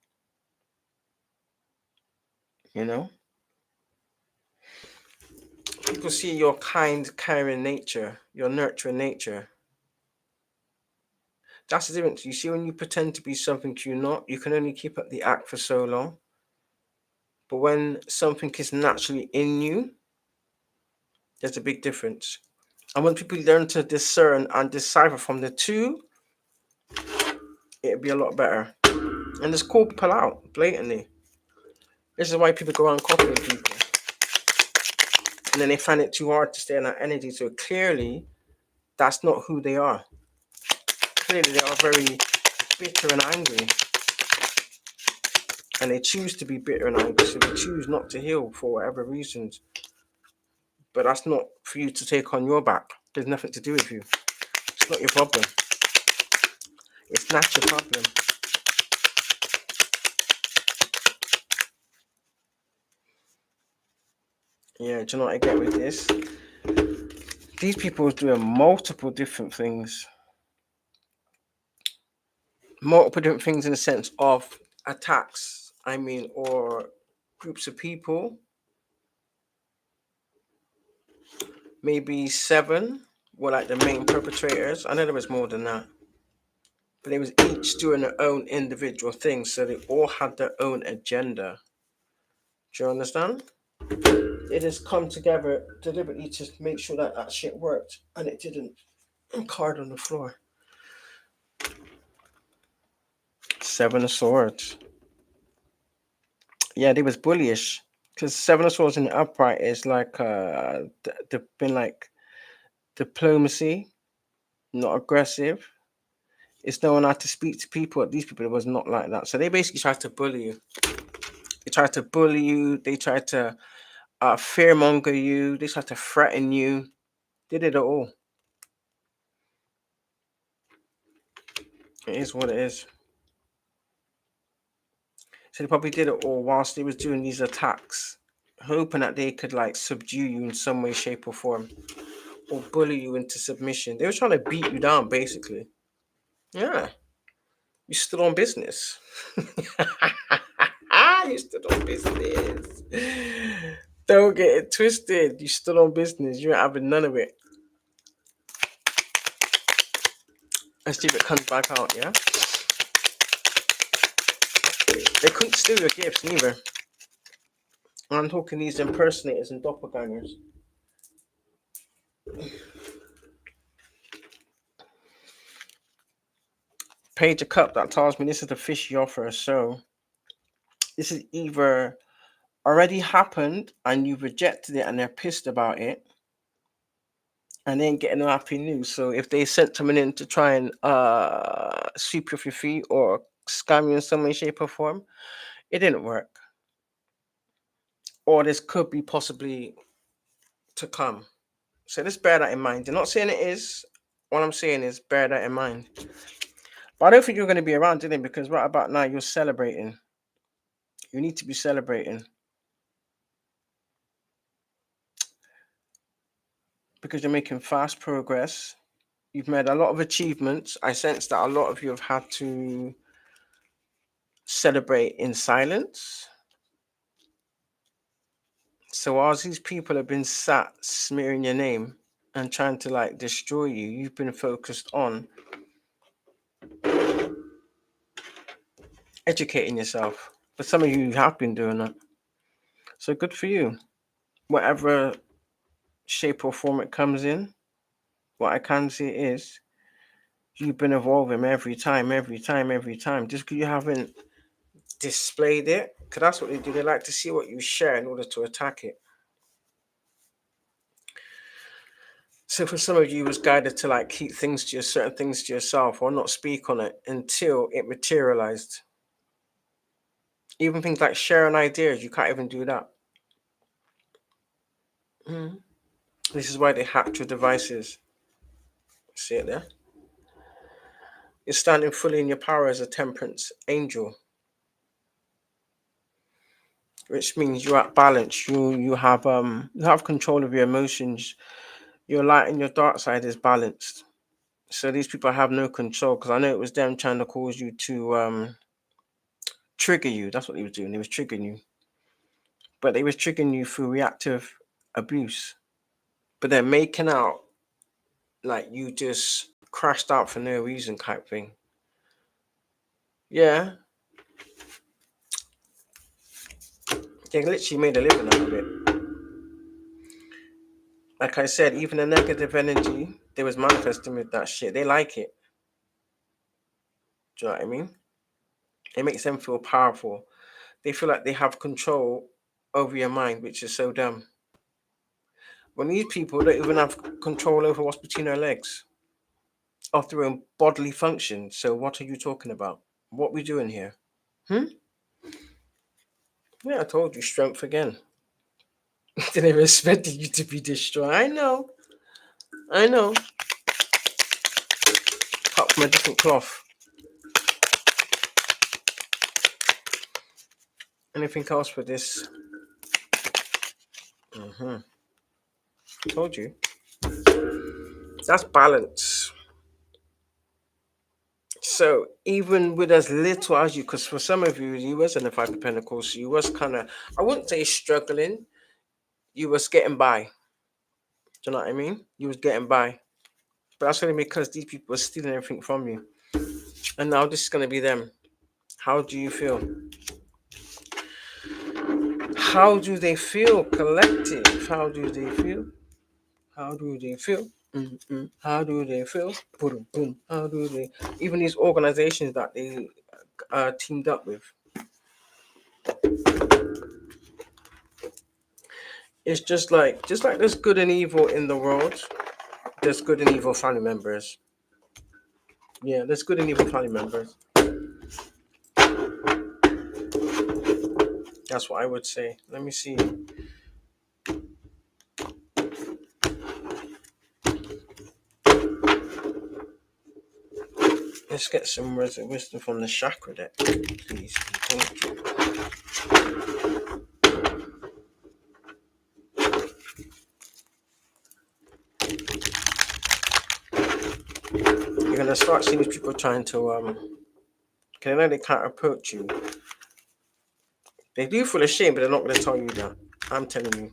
You know? People see your kind, caring nature, your nurturing nature. That's the difference. You see, when you pretend to be something you're not, you can only keep up the act for so long. But when something is naturally in you, there's a big difference. And when people learn to discern and decipher from the two, it'd be a lot better. And just call people out blatantly. This is why people go around copying people. And then they find it too hard to stay in that energy. So clearly, that's not who they are. Clearly, they are very bitter and angry. And they choose to be bitter and angry. So they choose not to heal for whatever reasons. But that's not for you to take on your back. There's nothing to do with you. It's not your problem. It's not your problem. Yeah, do you know what I get with this? These people are doing multiple different things. Multiple different things in the sense of attacks, or groups of people. Maybe 7 were like the main perpetrators. I know there was more than that. But they was each doing their own individual thing. So they all had their own agenda. Do you understand? They just come together deliberately to make sure that that shit worked. And it didn't. Card on the floor. 7 of Swords. Yeah, they was bullyish. Because 7 of Swords in the upright is like they've been like diplomacy, not aggressive. It's knowing how to speak to people. These people, it was not like that. So they basically tried to bully you. They tried to bully you. They tried to fearmonger you. They tried to threaten you. They did it all. It is what it is. So they probably did it all whilst they was doing these attacks, hoping that they could like subdue you in some way, shape, or form, or bully you into submission. They were trying to beat you down, basically. Yeah, you stood on business. You stood on business. Don't get it twisted. You stood on business. You ain't having none of it. Let's see if it comes back out, yeah? They couldn't steal your gifts, neither. I'm talking these impersonators and doppelgangers. Page of Cup, that tells me this is the fishy offer. So this is either already happened and you've rejected it and they're pissed about it and they ain't getting no happy news. So if they sent someone in to try and sweep you off your feet or scam you in some way, shape, or form, it didn't work. Or this could be possibly to come. So just bear that in mind. I'm not saying it is. What I'm saying is bear that in mind. But I don't think you're going to be around today because right about now you're celebrating. You need to be celebrating. Because you're making fast progress. You've made a lot of achievements. I sense that a lot of you have had to celebrate in silence. So as these people have been sat smearing your name and trying to like destroy you, you've been focused on educating yourself. But some of you have been doing that. So good for you. Whatever shape or form it comes in, what I can see is you've been evolving every time. Just because you haven't displayed it, because that's what they do. They like to see what you share in order to attack it. So for some of you, it was guided to like keep certain things to yourself or not speak on it until it materialized. Even things like sharing ideas, you can't even do that. This is why they hacked your devices. See it there? You're standing fully in your power as a temperance angel, which means you're at balance. You have control of your emotions. Your light and your dark side is balanced. So these people have no control because I know it was them trying to cause you to trigger you. That's what they was doing. They was triggering you, but they was triggering you through reactive abuse. But they're making out like you just crashed out for no reason type thing. Yeah, they literally made a living out of it. Like I said, even the negative energy they was manifesting with that shit, they like it. Do you know what I mean? It makes them feel powerful. They feel like they have control over your mind, which is so dumb. When these people don't even have control over what's between their legs of their own bodily function. So what are you talking about? What we doing here? Hmm? Yeah, I told you, strength again. Didn't expect you to be destroyed. I know. I know. Cut from a different cloth. Anything else for this? Mm-hmm. Told you. That's balance. So even with as little as you, because for some of you, you was in the Five of Pentacles, so you was kind of, I wouldn't say struggling, you was getting by. Do you know what I mean? You was getting by. But that's only because these people are stealing everything from you. And now this is going to be them. How do you feel? How do they feel? Collective. How do they feel? How do they feel? Mm-mm. How do they feel? Boom, boom. How do they? Even these organizations that they teamed up with. It's just like there's good and evil in the world. There's good and evil family members. Yeah, there's good and evil family members. That's what I would say. Let me see. Let's get some words of wisdom from the chakra deck, please. Thank you. You're gonna start seeing these people trying to okay, I know they can't approach you. They do feel ashamed, but they're not gonna tell you that. I'm telling you.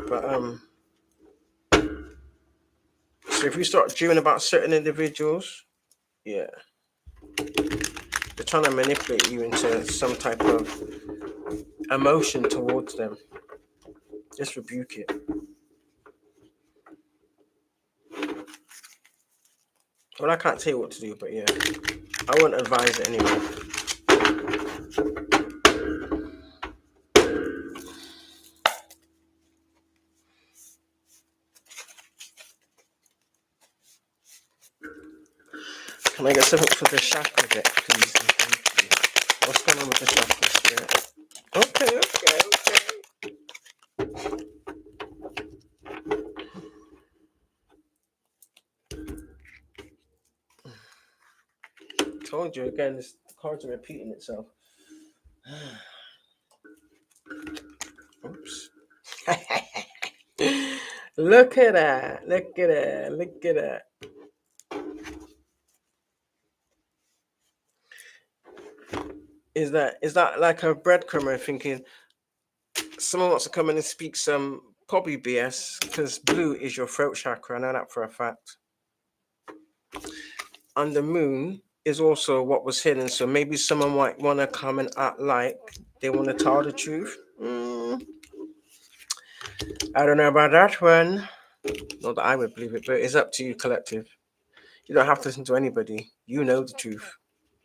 But so if you start dreaming about certain individuals, yeah, they're trying to manipulate you into some type of emotion towards them. Just rebuke it. Well, I can't tell you what to do, but yeah, I wouldn't advise it anyway. Can I get something for the chakra deck, please? Thank you. What's going on with the chakra spirit? Okay. Told you again, the cards are repeating itself. Oops. Look at that. Look at that. Look at that. Is that like a breadcrumber thinking someone wants to come in and speak some probably BS because blue is your throat chakra. I know that for a fact. And the moon is also what was hidden. So maybe someone might want to come and act like they want to tell the truth. I don't know about that one. Not that I would believe it, but it's up to you, collective. You don't have to listen to anybody. You know the truth.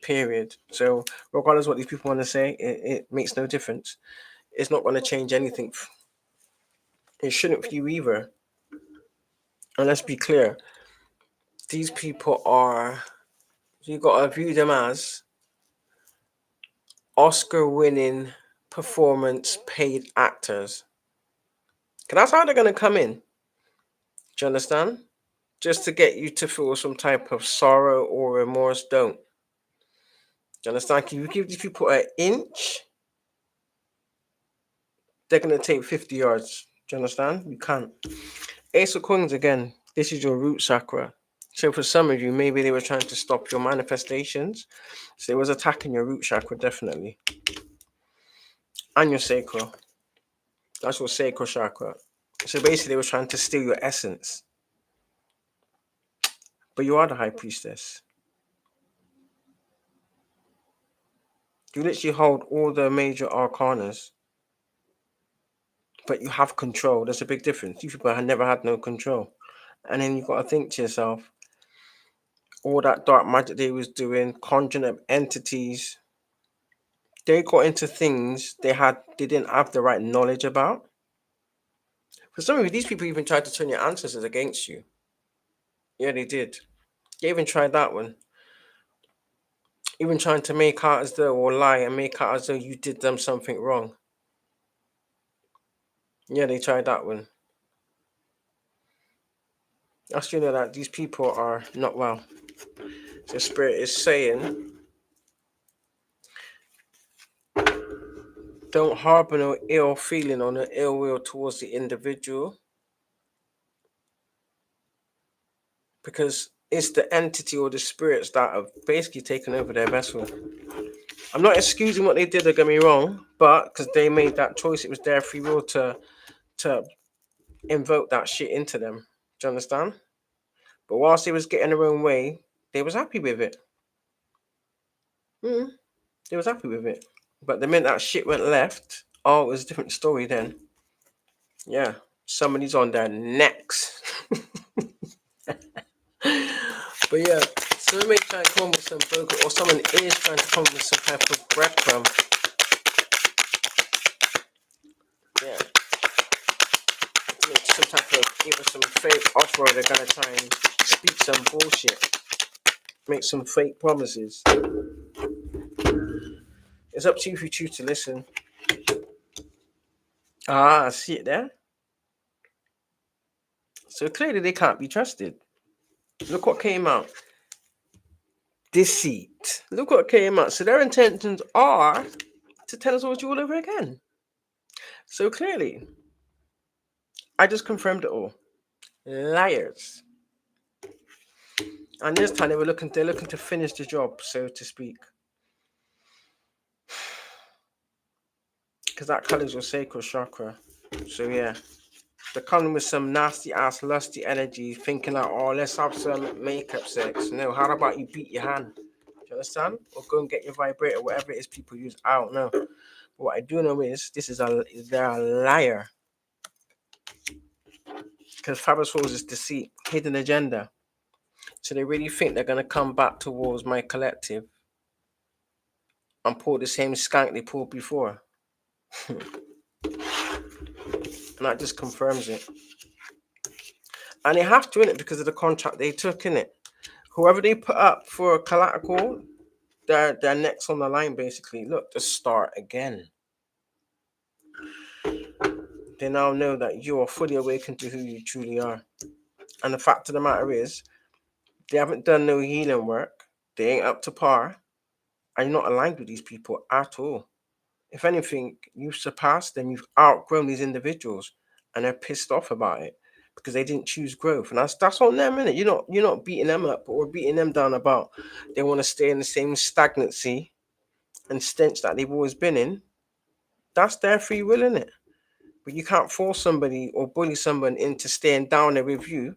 Period. So regardless of what these people want to say, it makes no difference. It's not going to change anything. It shouldn't for you either. And let's be clear. These people are, you got to view them as Oscar winning performance paid actors. Because that's how they're going to come in. Do you understand? Just to get you to feel some type of sorrow or remorse. Don't. Do you understand? Can you give these people an inch? They're going to take 50 yards. Do you understand? You can't. Ace of Coins again. This is your root chakra. So for some of you, maybe they were trying to stop your manifestations. So it was attacking your root chakra, definitely. And your sacral. That's your sacral chakra. So basically, they were trying to steal your essence. But you are the high priestess. You literally hold all the major arcanas, but you have control. There's a big difference. You people have never had no control. And then you've got to think to yourself, all that dark magic they was doing, conjuring up entities, they got into things they didn't have the right knowledge about. For some of these people even tried to turn your ancestors against you. Yeah, they did. They even tried that one. Even trying to make out as though, or lie and make out as though you did them something wrong. Yeah, they tried that one. That's you know that these people are not well. The spirit is saying, don't harbor no ill feeling or no ill will towards the individual, because it's the entity or the spirits that have basically taken over their vessel. I'm not excusing what they did, don't get me wrong, but because they made that choice, it was their free will to invoke that shit into them. Do you understand? But whilst they was getting their own way, they was happy with it. They was happy with it. But the minute that shit went left, oh, it was a different story then. Yeah, somebody's on their necks. But yeah, so we may try and come up with some burger, or someone is trying to come up with some type of breadcrumb. Yeah. Some type of either some fake offer, they're gonna try and speak some bullshit. Make some fake promises. It's up to you if you choose to listen. Ah, see it there? So clearly they can't be trusted. Look what came out. Deceit. Look what came out. So their intentions are to tell us all over again. So clearly, I just confirmed it all. Liars. And this time they're looking to finish the job, so to speak. Because that colors your sacral chakra. So yeah. They're coming with some nasty ass lusty energy, thinking like, oh, let's have some makeup sex. No, how about you beat your hand? Do you understand? Or go and get your vibrator, whatever it is people use. I don't know. But what I do know is they're a liar. Because Fabulous Rose is deceit, hidden agenda. So they really think they're gonna come back towards my collective and pull the same skank they pulled before. And that just confirms it. And they have to in it because of the contract they took in it. Whoever they put up for collateral, they're next on the line basically. Look, to start again. They now know that you are fully awakened to who you truly are. And the fact of the matter is, they haven't done no healing work. They ain't up to par. And you're not aligned with these people at all. If anything, you've surpassed them. You've outgrown these individuals, and they're pissed off about it because they didn't choose growth. And that's on them, innit? You're not beating them up or beating them down about they want to stay in the same stagnancy and stench that they've always been in. That's their free will, innit? But you can't force somebody or bully someone into staying down there with you.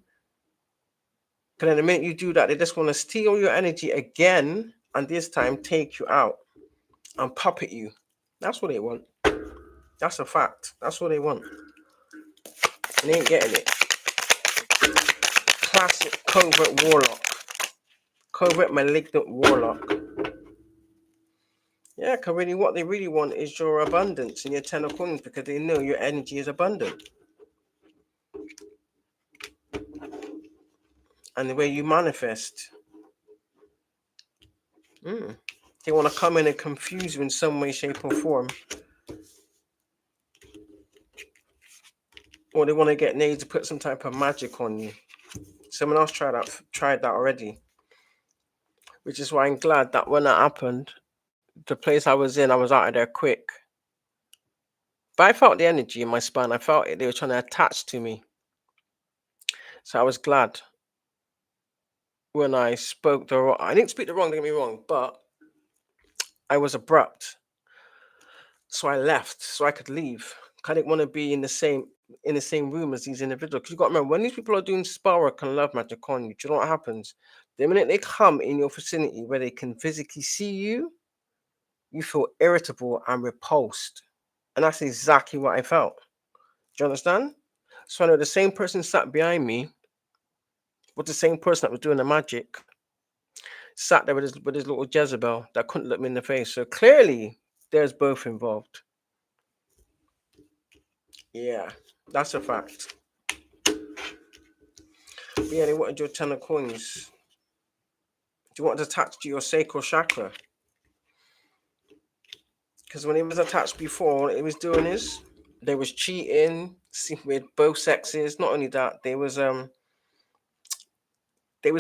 Because then the minute you do that, they just want to steal your energy again, and this time take you out and puppet you. That's what they want. That's a fact. That's what they want. And they ain't getting it. Classic covert warlock. Covert malignant warlock. Yeah, because really what they really want is your abundance and your 10 of coins, because they know your energy is abundant. And the way you manifest. They want to come in and confuse you in some way, shape, or form. Or they want to get Nate to put some type of magic on you. Someone else tried that already. Which is why I'm glad that when that happened, the place I was in, I was out of there quick. But I felt the energy in my spine. I felt it. They were trying to attach to me. So I was glad when I spoke the wrong. I didn't speak the wrong, don't get me wrong, but I was abrupt. So I left so I could leave. I didn't want to be in the same room as these individuals. Because you got to remember, when these people are doing spell work and love magic on you, do you know what happens? The minute they come in your vicinity where they can physically see you, you feel irritable and repulsed. And that's exactly what I felt. Do you understand? So I know the same person sat behind me was the same person that was doing the magic, sat there with his little Jezebel that couldn't look me in the face. So clearly, there's both involved. Yeah, that's a fact. But yeah, they wanted your 10 of coins. Do you want it attached to your sacral chakra? Because when it was attached before, what it was doing is they was cheating with both sexes. Not only that, they was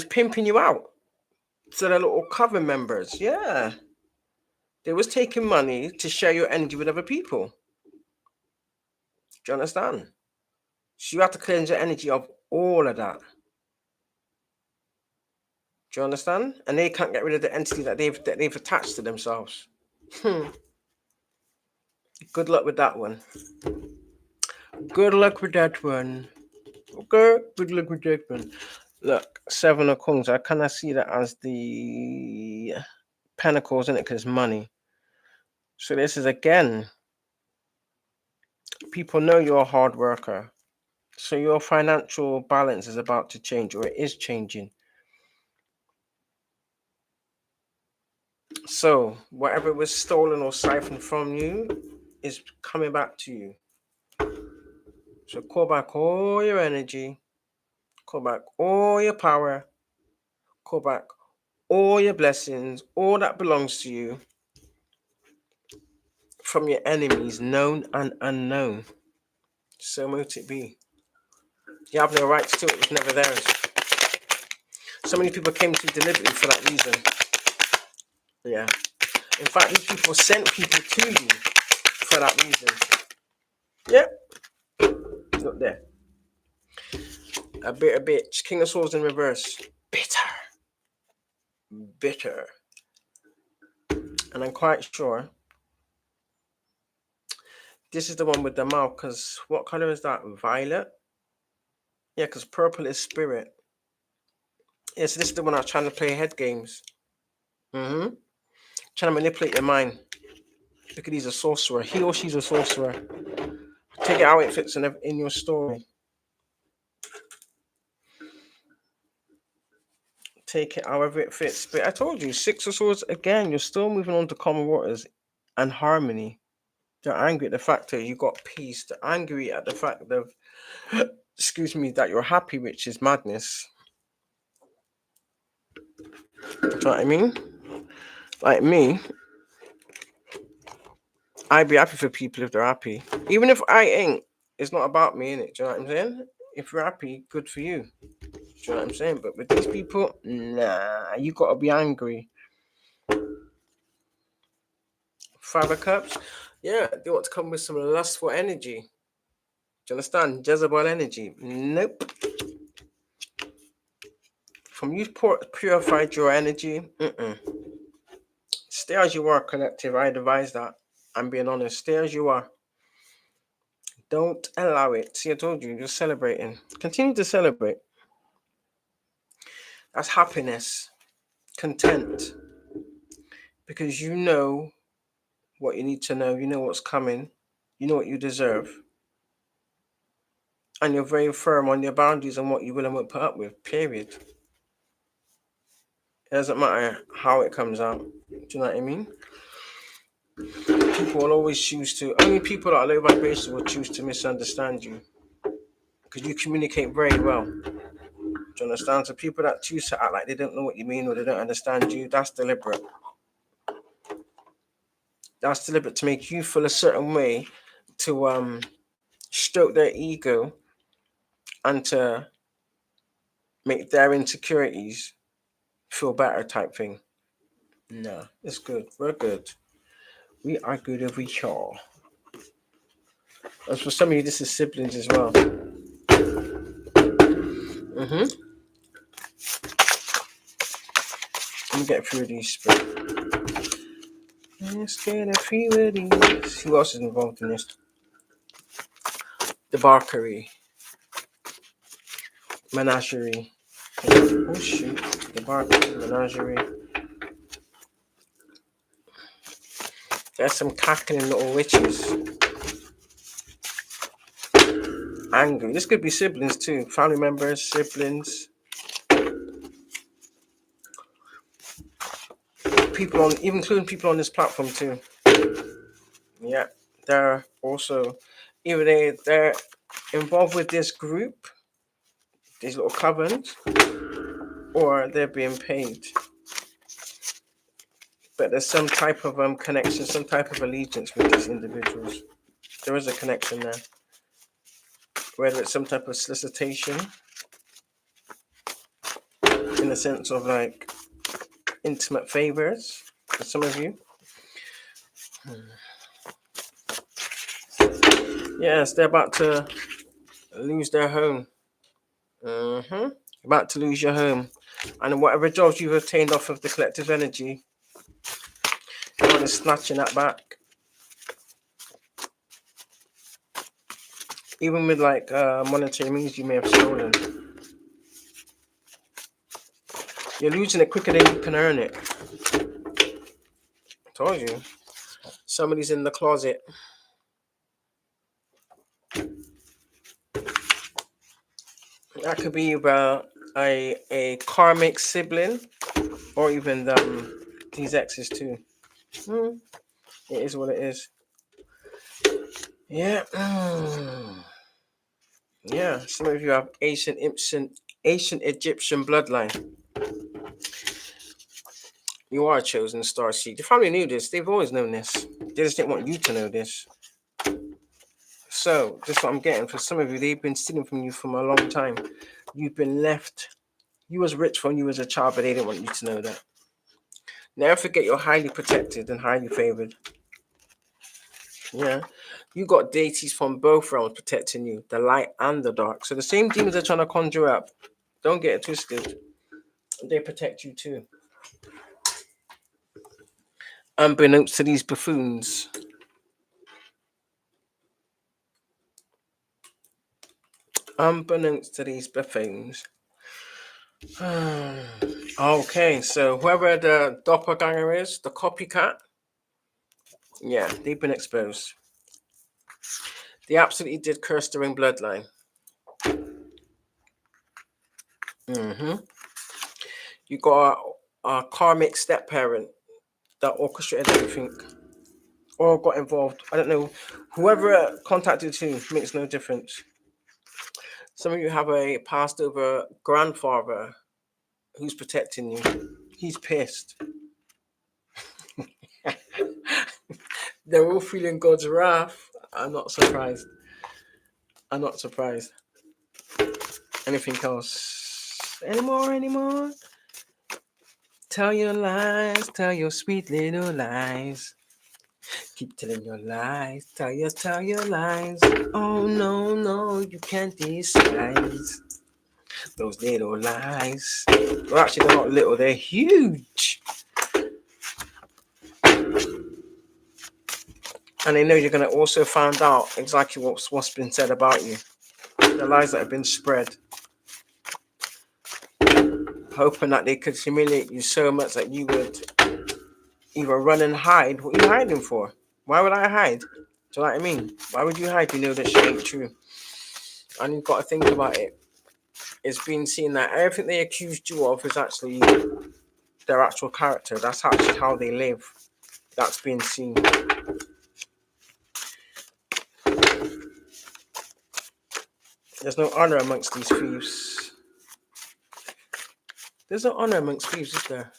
pimping you out to their little coven members. Yeah, they was taking money to share your energy with other people. Do you understand? So you have to cleanse your energy of all of that. Do you understand? And they can't get rid of the entity that they've attached to themselves. Good luck with that one. Good luck with that one. Okay, good luck with that one. Look, 7 of coins. I kind of see that as the pentacles in it because money. So this is again, people know you're a hard worker. So your financial balance is about to change, or it is changing. So whatever was stolen or siphoned from you is coming back to you. So call back all your energy, call back all your power, call back all your blessings, all that belongs to you from your enemies, known and unknown. So mote it be. You have no rights to it, it's never theirs. So many people came to you deliberately for that reason. Yeah. In fact, these people sent people to you for that reason. Yep. Look there. A bitter bitch. King of Swords in reverse. Bitter. And I'm quite sure this is the one with the mouth, because what color is that? Violet? Yeah, because purple is spirit. Yes, this is the one I was trying to play head games. Trying to manipulate your mind. Look at he's a sorcerer. He or she's a sorcerer. Take it how it fits in your story. Take it however it fits. But I told you, 6 of Swords, again, you're still moving on to common waters and harmony. They're angry at the fact that you got peace. They're angry at the fact of, that you're happy, which is madness. Do you know what I mean? Like me, I'd be happy for people if they're happy. Even if I ain't, it's not about me, innit? Do you know what I'm saying? If you're happy, good for you. Do you know what I'm saying? But with these people, nah, you gotta be angry. 5 of Cups, yeah, they want to come with some lustful energy. Do you understand? Jezebel energy. Nope. From you purified your energy, stay as you are, collective. I advise that. I'm being honest. Stay as you are. Don't allow it. See, I told you, you're celebrating. Continue to celebrate. That's happiness, content. Because you know what you need to know. You know what's coming. You know what you deserve. And you're very firm on your boundaries and what you will and won't put up with, period. It doesn't matter how it comes out. Do you know what I mean? People will always only people that are low vibration will choose to misunderstand you. Because you communicate very well. Do you understand? So people that choose to act like they don't know what you mean or they don't understand you, that's deliberate. That's deliberate to make you feel a certain way, to stroke their ego and to make their insecurities feel better type thing. No, it's good. We're good. We are good if we are. As for some of you, this is siblings as well. Let me get through these. Let's get a few of these. Who else is involved in this? debauchery, menagerie. Oh shoot, debauchery, menagerie. There's some cackling little witches. Angry. This could be siblings too, family members, siblings. People on, even including people on this platform too. Yeah, they're also, either they're involved with this group, these little covens, or they're being paid. But there's some type of connection, some type of allegiance with these individuals. There is a connection there. Whether it's some type of solicitation, in the sense of like intimate favors for some of you. Yes, they're about to lose their home. About to lose your home. And whatever jobs you've obtained off of the collective energy, God is snatching that back. Even with like monetary means you may have stolen. You're losing it quicker than you can earn it. I told you. Somebody's in the closet. That could be about a karmic sibling, or even these exes too. It is what it is. Yeah. Yeah. Some of you have ancient Egyptian bloodline. You are a chosen star seed. The family knew this. They've always known this. They just didn't want you to know this. So, this is what I'm getting. For some of you, they've been stealing from you for a long time. You've been left. You was rich when you was a child, but they didn't want you to know that. Never forget you're highly protected and highly favored. Yeah. You got deities from both realms protecting you, the light and the dark. So the same demons are trying to conjure up. Don't get it twisted. They protect you too. Unbeknownst to these buffoons. Unbeknownst to these buffoons. Okay, so whoever the doppelganger is, the copycat, yeah, they've been exposed. They absolutely did curse their own bloodline. You got a karmic step parent that orchestrated everything or got involved. I don't know. Whoever contacted you makes no difference. Some of you have a passed over grandfather who's protecting you. He's pissed. They're all feeling God's wrath. I'm not surprised. Anything else? Anymore? Tell your lies, tell your sweet little lies. Keep telling your lies, tell your lies. Oh no, you can't disguise those little lies. Well, actually, they're not little, they're huge. And they know you're going to also find out exactly what's been said about you. The lies that have been spread. Hoping that they could humiliate you so much that you would either run and hide. What are you hiding for? Why would I hide? Do you know what I mean? Why would you hide? You know that shit ain't true. And you've got to think about it. It's been seen that everything they accused you of is actually their actual character. That's actually how they live. That's been seen. There's no honor amongst these thieves. There's no honor amongst thieves, is there?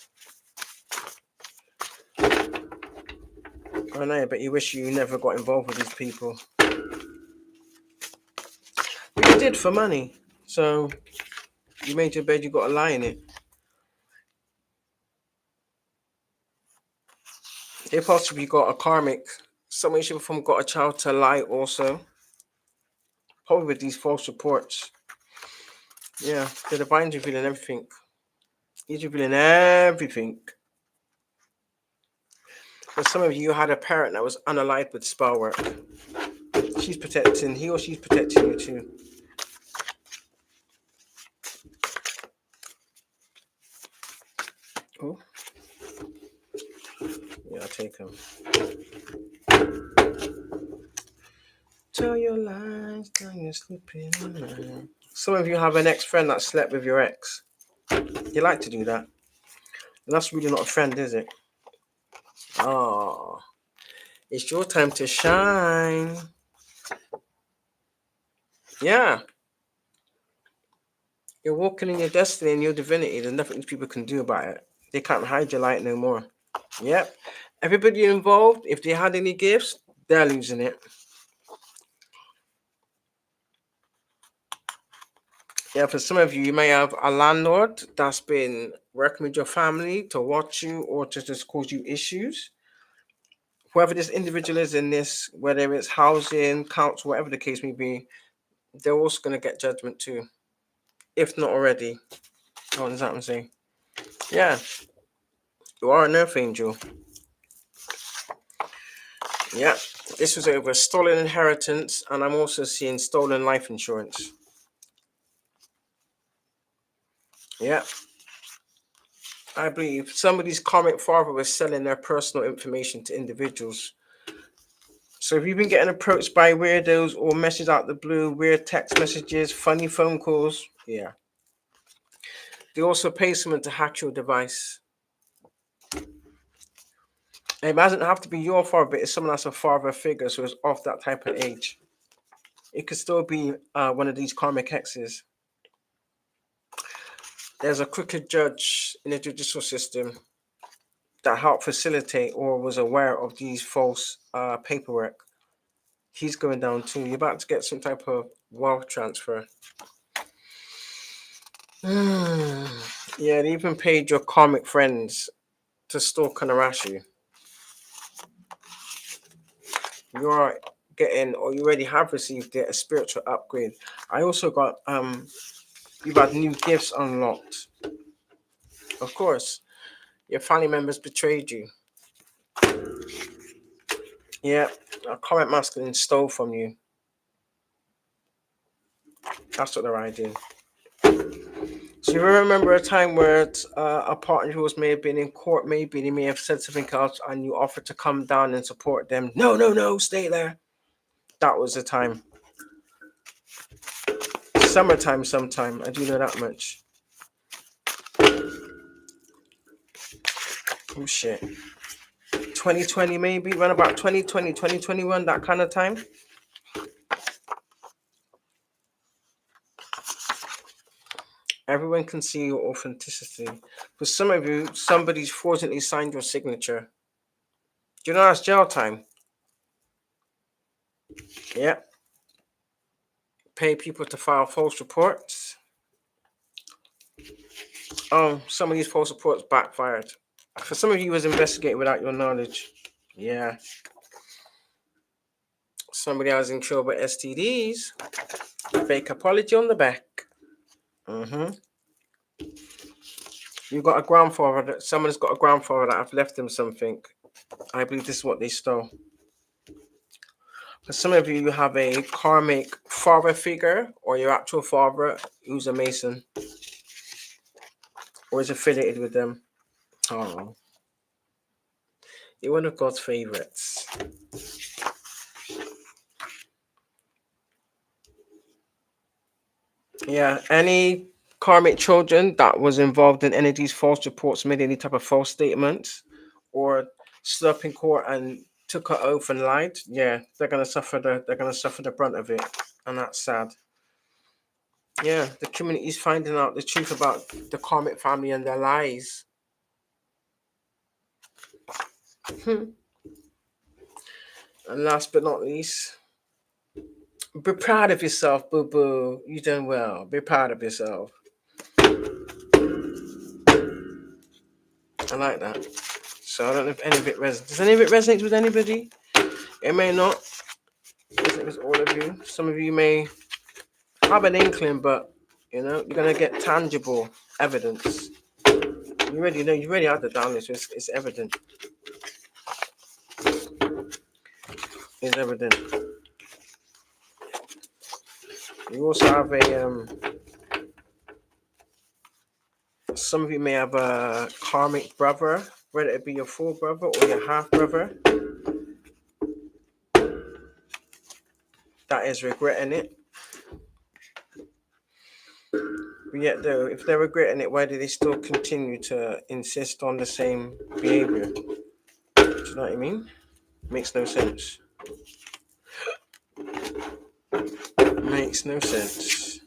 I know, but you wish you never got involved with these people. You did for money. So you made your bed, you got to lie in it. They possibly got a karmic. Somebody should have got a child to lie also. Probably with these false reports. Yeah, the divine's revealing everything. He's revealing everything. For some of you had a parent that was unalived with spell work. she's protecting, he or she's protecting you too. Oh, yeah, I'll take him. Tell your lies, now you're sleeping. Some of you have an ex-friend that slept with your ex. You like to do that. And that's really not a friend, is it? Oh, it's your time to shine. Yeah. You're walking in your destiny and your divinity. There's nothing people can do about it. They can't hide your light no more. Yep. Everybody involved, if they had any gifts, they're losing it. Yeah, for some of you, you may have a landlord that's been working with your family to watch you or to just cause you issues. Whoever this individual is in this, whether it's housing, council, whatever the case may be, they're also going to get judgment too, if not already. What does that say? Yeah, you are an earth angel. Yeah, this was over stolen inheritance, and I'm also seeing stolen life insurance. Yeah. I believe somebody's karmic father was selling their personal information to individuals. So if you've been getting approached by weirdos or messages out the blue, weird text messages, funny phone calls, yeah. They also pay someone to hack your device. It doesn't have to be your father, but it's someone that's a father figure, so it's of that type of age. It could still be one of these karmic exes. There's a crooked judge in the judicial system that helped facilitate or was aware of these false paperwork. He's going down too. You're about to get some type of wealth transfer. Yeah, they even paid your karmic friends to stalk and harass you. You are getting, or you already have received a spiritual upgrade. I also got you've had new gifts unlocked. Of course, your family members betrayed you. Yeah, a karmic masculine stole from you. That's what they're hiding. So you remember a time where a partner who may have been in court, maybe they may have said something else, and you offered to come down and support them. No, stay there. That was the time. Summertime, sometime. I do know that much. Oh shit. 2020 maybe, around about 2020, 2021, that kind of time. Everyone can see your authenticity. For some of you, somebody's fraudulently signed your signature. Do you know that's jail time? Yeah. Pay people to file false reports. Oh, some of these false reports backfired. For some of you, it was investigated without your knowledge. Yeah. Somebody else in trouble with STDs. Fake apology on the back. You've got a grandfather. Someone's got a grandfather that have left them something. I believe this is what they stole. For some of you, you have a karmic father figure or your actual father who's a Mason or is affiliated with them. Oh, you're one of God's favorites. Yeah, any karmic children that was involved in any of these false reports, made any type of false statements, or stood up in court and took an oath and lied, yeah, they're gonna suffer the brunt of it, and that's sad. Yeah, the community is finding out the truth about the karmic family and their lies. And last but not least, be proud of yourself, boo boo. You done well. Be proud of yourself. I like that. So I don't know if any of it resonates. Does any of it resonate with anybody? It may not. Resonate with all of you. Some of you may have an inkling, but you know you're gonna get tangible evidence. You already know. You already had the download, so it's evident. It's evident. You also have a some of you may have a karmic brother, whether it be your full brother or your half brother, that is regretting it. But yet, though, if they're regretting it, why do they still continue to insist on the same behavior? Do you know what I mean? Makes no sense. Makes no sense.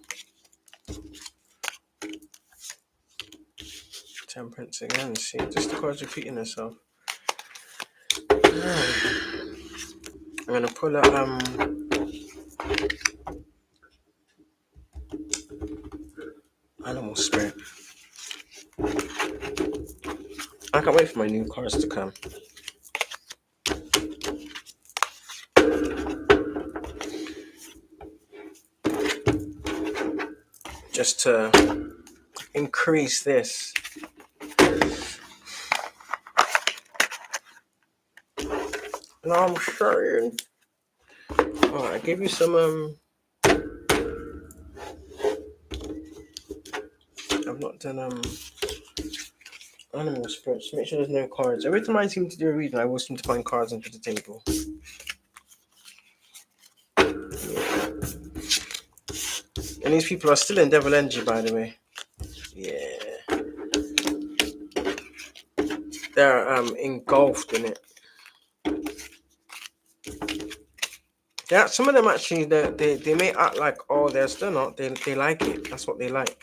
Temperance again. See, just the card's repeating herself. I'm gonna pull out animal spirit. I can't wait for my new cards to come. Just to increase this. No, I'm sure. Oh, I gave you some I've not done animal spirits. Make sure there's no cards. Every time I seem to do a reading, I always seem to find cards under the table. And these people are still in devil energy, by the way. Yeah. They're engulfed in it. Yeah, some of them actually they may act like, oh, they're still not. They like it. That's what they like.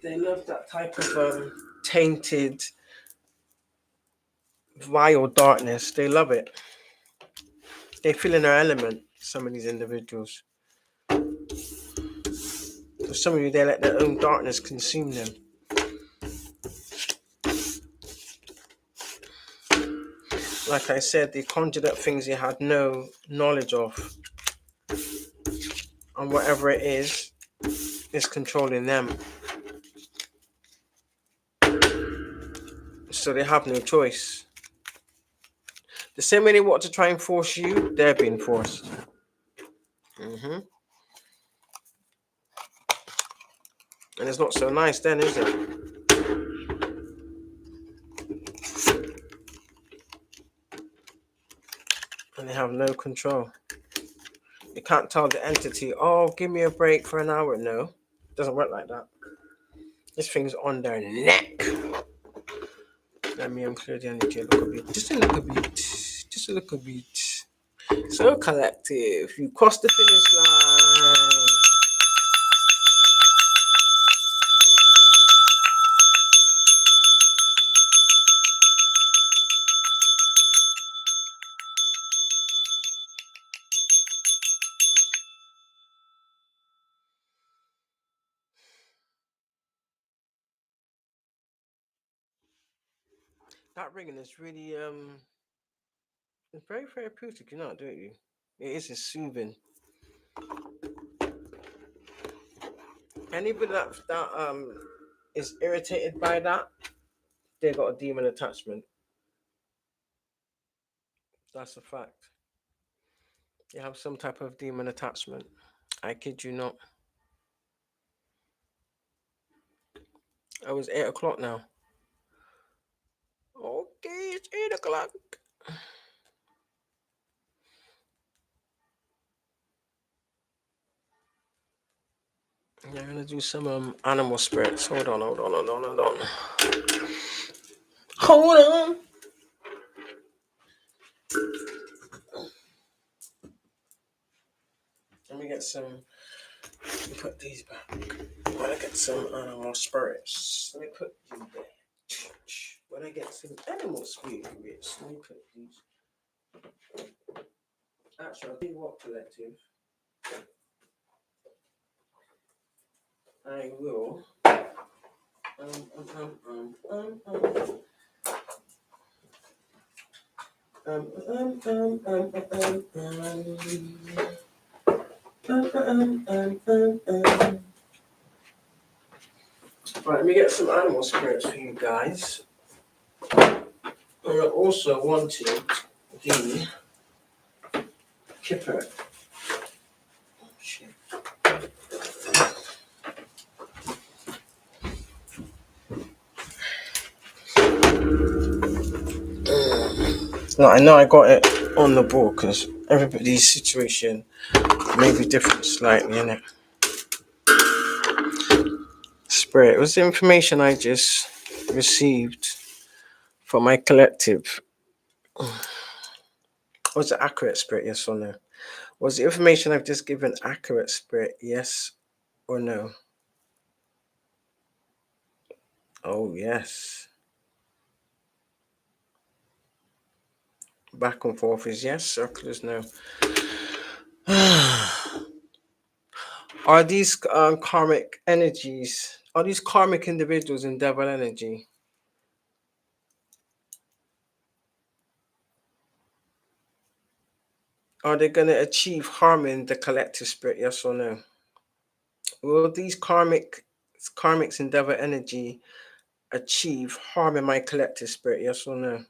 They love that type of tainted, vile darkness. They love it. They feel in their element. Some of these individuals. For some of you, they let their own darkness consume them. Like I said, they conjured up things they had no knowledge of. And whatever it is controlling them. So they have no choice. The same way they want to try and force you, they're being forced. And it's not so nice then, is it? And they have no control. You can't tell the entity, oh, give me a break for an hour. No, it doesn't work like that. This thing's on their neck. Let me unclear the energy a little bit. Just a little bit. Just a little bit. So collective, you crossed the finish line. That ringing is really it's very therapeutic, you know, don't you? It is soothing. Anybody that is irritated by that, they got a demon attachment. That's a fact. They have some type of demon attachment. I kid you not. Oh, it's 8 o'clock now. Okay, it's 8 o'clock. Yeah, I'm gonna do some animal spirits. Hold on. Hold on. Let me get some. Let me put these back. When I get some animal spirits, let me put you there. When I get some animal spirits, let me put these. Actually, I'll tell you what, collective. I will. Right, let me get some animal spirits for you guys. And I also wanted the kipper. Oh, shit. No, I know I got it on the board because everybody's situation may be different slightly, innit? Spirit. It was the information I just received from my collective. Was it accurate, Spirit? Yes or no? Was the information I've just given accurate, Spirit? Yes or no? Oh, yes. Back and forth is yes, circle is no. Are these karmic energies, are these karmic individuals in devil energy? Are they going to achieve harm in the collective, Spirit? Yes or no? Will these karmics in devil energy achieve harm in my collective, Spirit? Yes or no?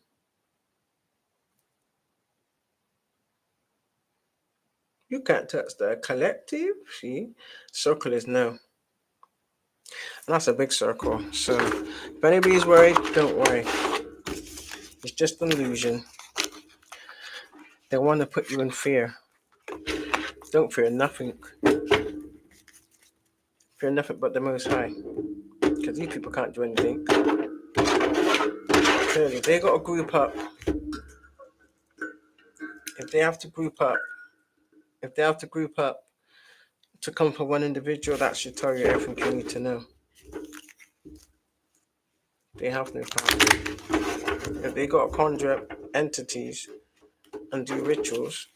You can't touch the collective. See, circle is no. And that's a big circle. So if anybody's worried, don't worry. It's just an illusion. They want to put you in fear. Don't fear nothing. Fear nothing but the Most High. Because these people can't do anything. Clearly, they got to group up. If they have to group up, to come for one individual, that should tell you everything you need to know. They have no power. If they got to conjure up entities and do rituals,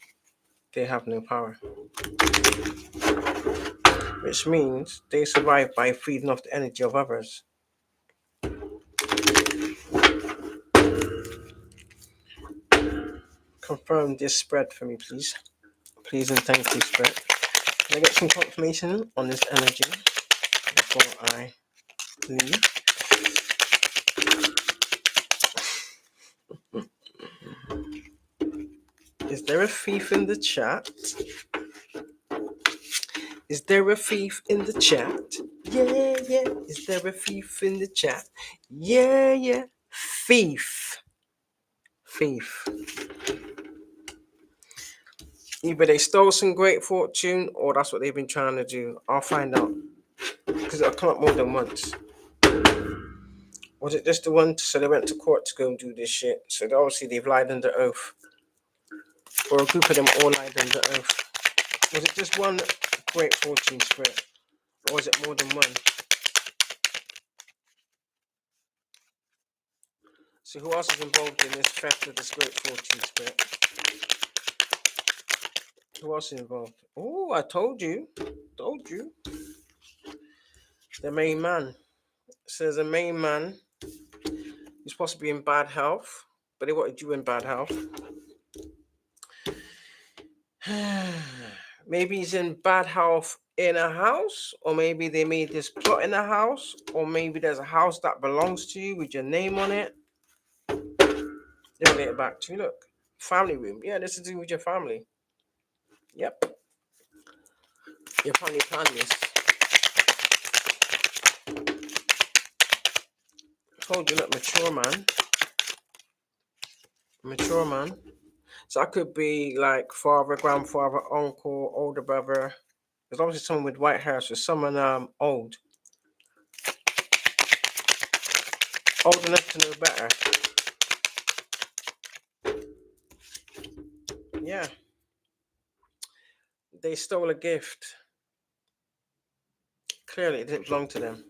they have no power. Which means they survive by feeding off the energy of others. Confirm this spread for me, please. Please and thank you, spread. Can I get some confirmation on this energy before I leave? Is there a thief in the chat? Is there a thief in the chat? Yeah, yeah. Is there a thief in the chat? Yeah, yeah. Thief. Either they stole some great fortune or that's what they've been trying to do. I'll find out. Because it'll come up more than once. Was it just the one? So they went to court to go and do this shit. So obviously they've lied under oath. Or a group of them all lied under oath. Was it just one great fortune, Spirit? Or was it more than one? So who else is involved in this theft of this great fortune, Spirit? Who else is involved? Oh, I told you. The main man. Says the main man who's possibly in bad health. But they wanted you in bad health. Maybe he's in bad health in a house, or maybe they made this plot in a house, or maybe there's a house that belongs to you with your name on it. They'll get it back to you. Look, family room. Yeah, this is to do with your family. Yep. Your family planned this. I told you, look, mature man. So I could be like father, grandfather, uncle, older brother. There's obviously someone with white hair, so someone old enough to know better. Yeah. They stole a gift. Clearly, it didn't belong to them.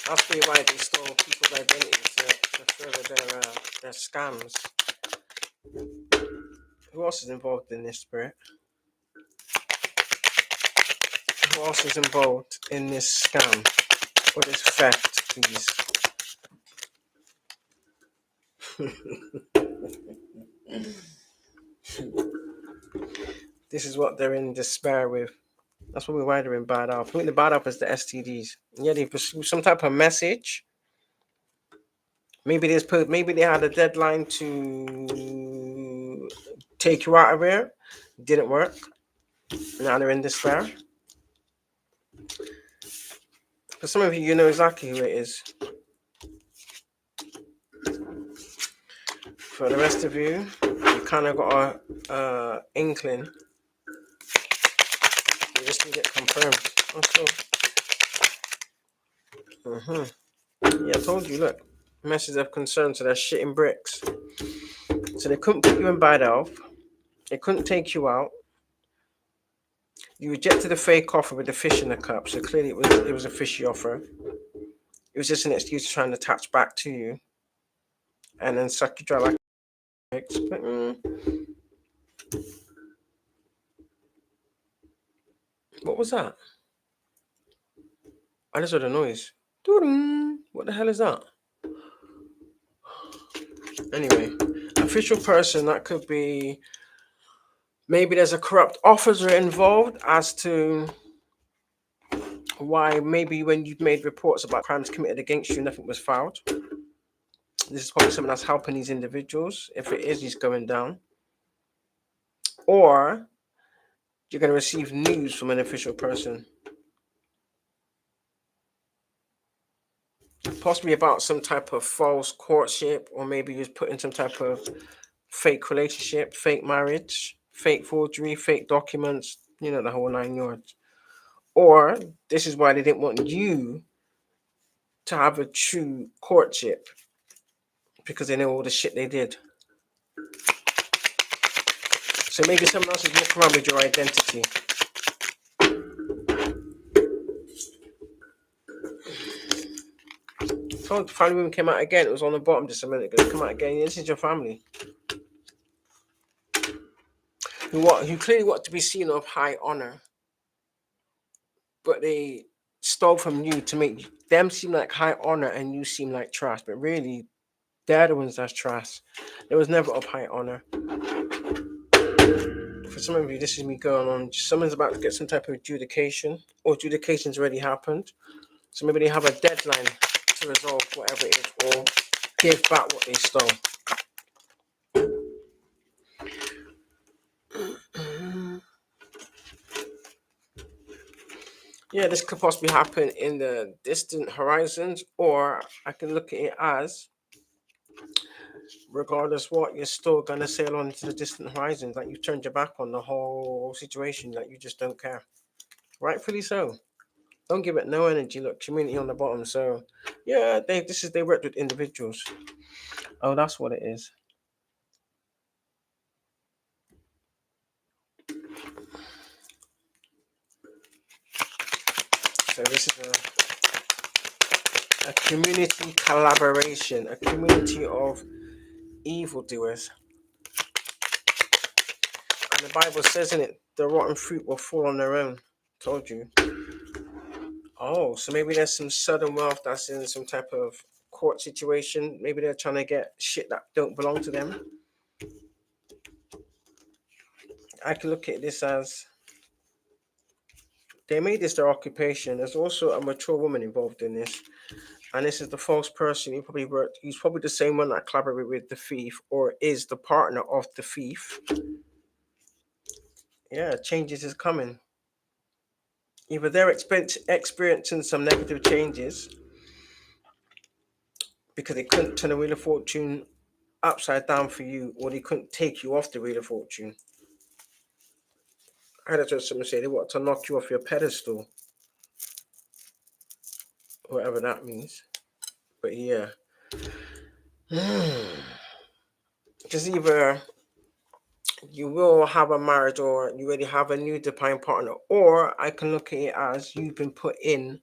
I'll tell you why they stole people's identities to further their scams. Who else is involved in this, Spirit? Who else is involved in this scam or this theft, please? This is what they're in despair with. That's what we're in bad alpha. I think the bad alpha is the STDs. Yeah, they pursue some type of message. Maybe maybe they had a deadline to take you out of here. Didn't work. Now they're in despair. For some of you, you know exactly who it is. For the rest of you, you kind of got a inkling. You just need it confirmed. Also, yeah, I told you. Look, message of concern. So they're shitting bricks. So they couldn't put you in bad health. They couldn't take you out. You rejected a fake offer with the fish in the cup. So clearly it was a fishy offer. It was just an excuse to try and attach back to you, and then suck you dry like bricks. But, what was that? I just heard a noise. What the hell is that? Anyway, official person, that could be maybe there's a corrupt officer involved as to why maybe when you've made reports about crimes committed against you, nothing was filed. This is probably something that's helping these individuals. If it is, he's going down. Or you're going to receive news from an official person. Possibly about some type of false courtship, or maybe he was put in some type of fake relationship, fake marriage, fake forgery, fake documents, you know, the whole 9 yards. Or this is why they didn't want you to have a true courtship, because they know all the shit they did. So maybe someone else is walking around with your identity. Told family women came out again. It was on the bottom just a minute ago. Come out again. This is your family. Who clearly want to be seen of high honor, but they stole from you to make them seem like high honor and you seem like trash. But really, they're the ones that's trash. There was never of high honor. For some of you, this is me going on. Someone's about to get some type of adjudication, or adjudication's already happened. So maybe they have a deadline to resolve whatever it is, or give back what they stole. Yeah, this could possibly happen in the distant horizons, or I can look at it as, regardless what, you're still gonna sail on into the distant horizons. Like you've turned your back on the whole situation, like you just don't care. Rightfully so. Don't give it no energy. Look, community on the bottom. So yeah, they worked with individuals. Oh, that's what it is. So this is a community collaboration, a community of evildoers. And the Bible says in it, the rotten fruit will fall on their own. Told you. Oh, so maybe there's some sudden wealth that's in some type of court situation. Maybe they're trying to get shit that don't belong to them. I can look at this as they made this their occupation. There's also a mature woman involved in this. And this is the false person. He's probably the same one that collaborated with the thief, or is the partner of the thief. Yeah, changes is coming. Either they're experiencing some negative changes because they couldn't turn the Wheel of Fortune upside down for you, or they couldn't take you off the Wheel of Fortune. I had someone say they want to knock you off your pedestal, whatever that means. But yeah, because either you will have a marriage, or you already have a new divine partner, or I can look at it as you've been put in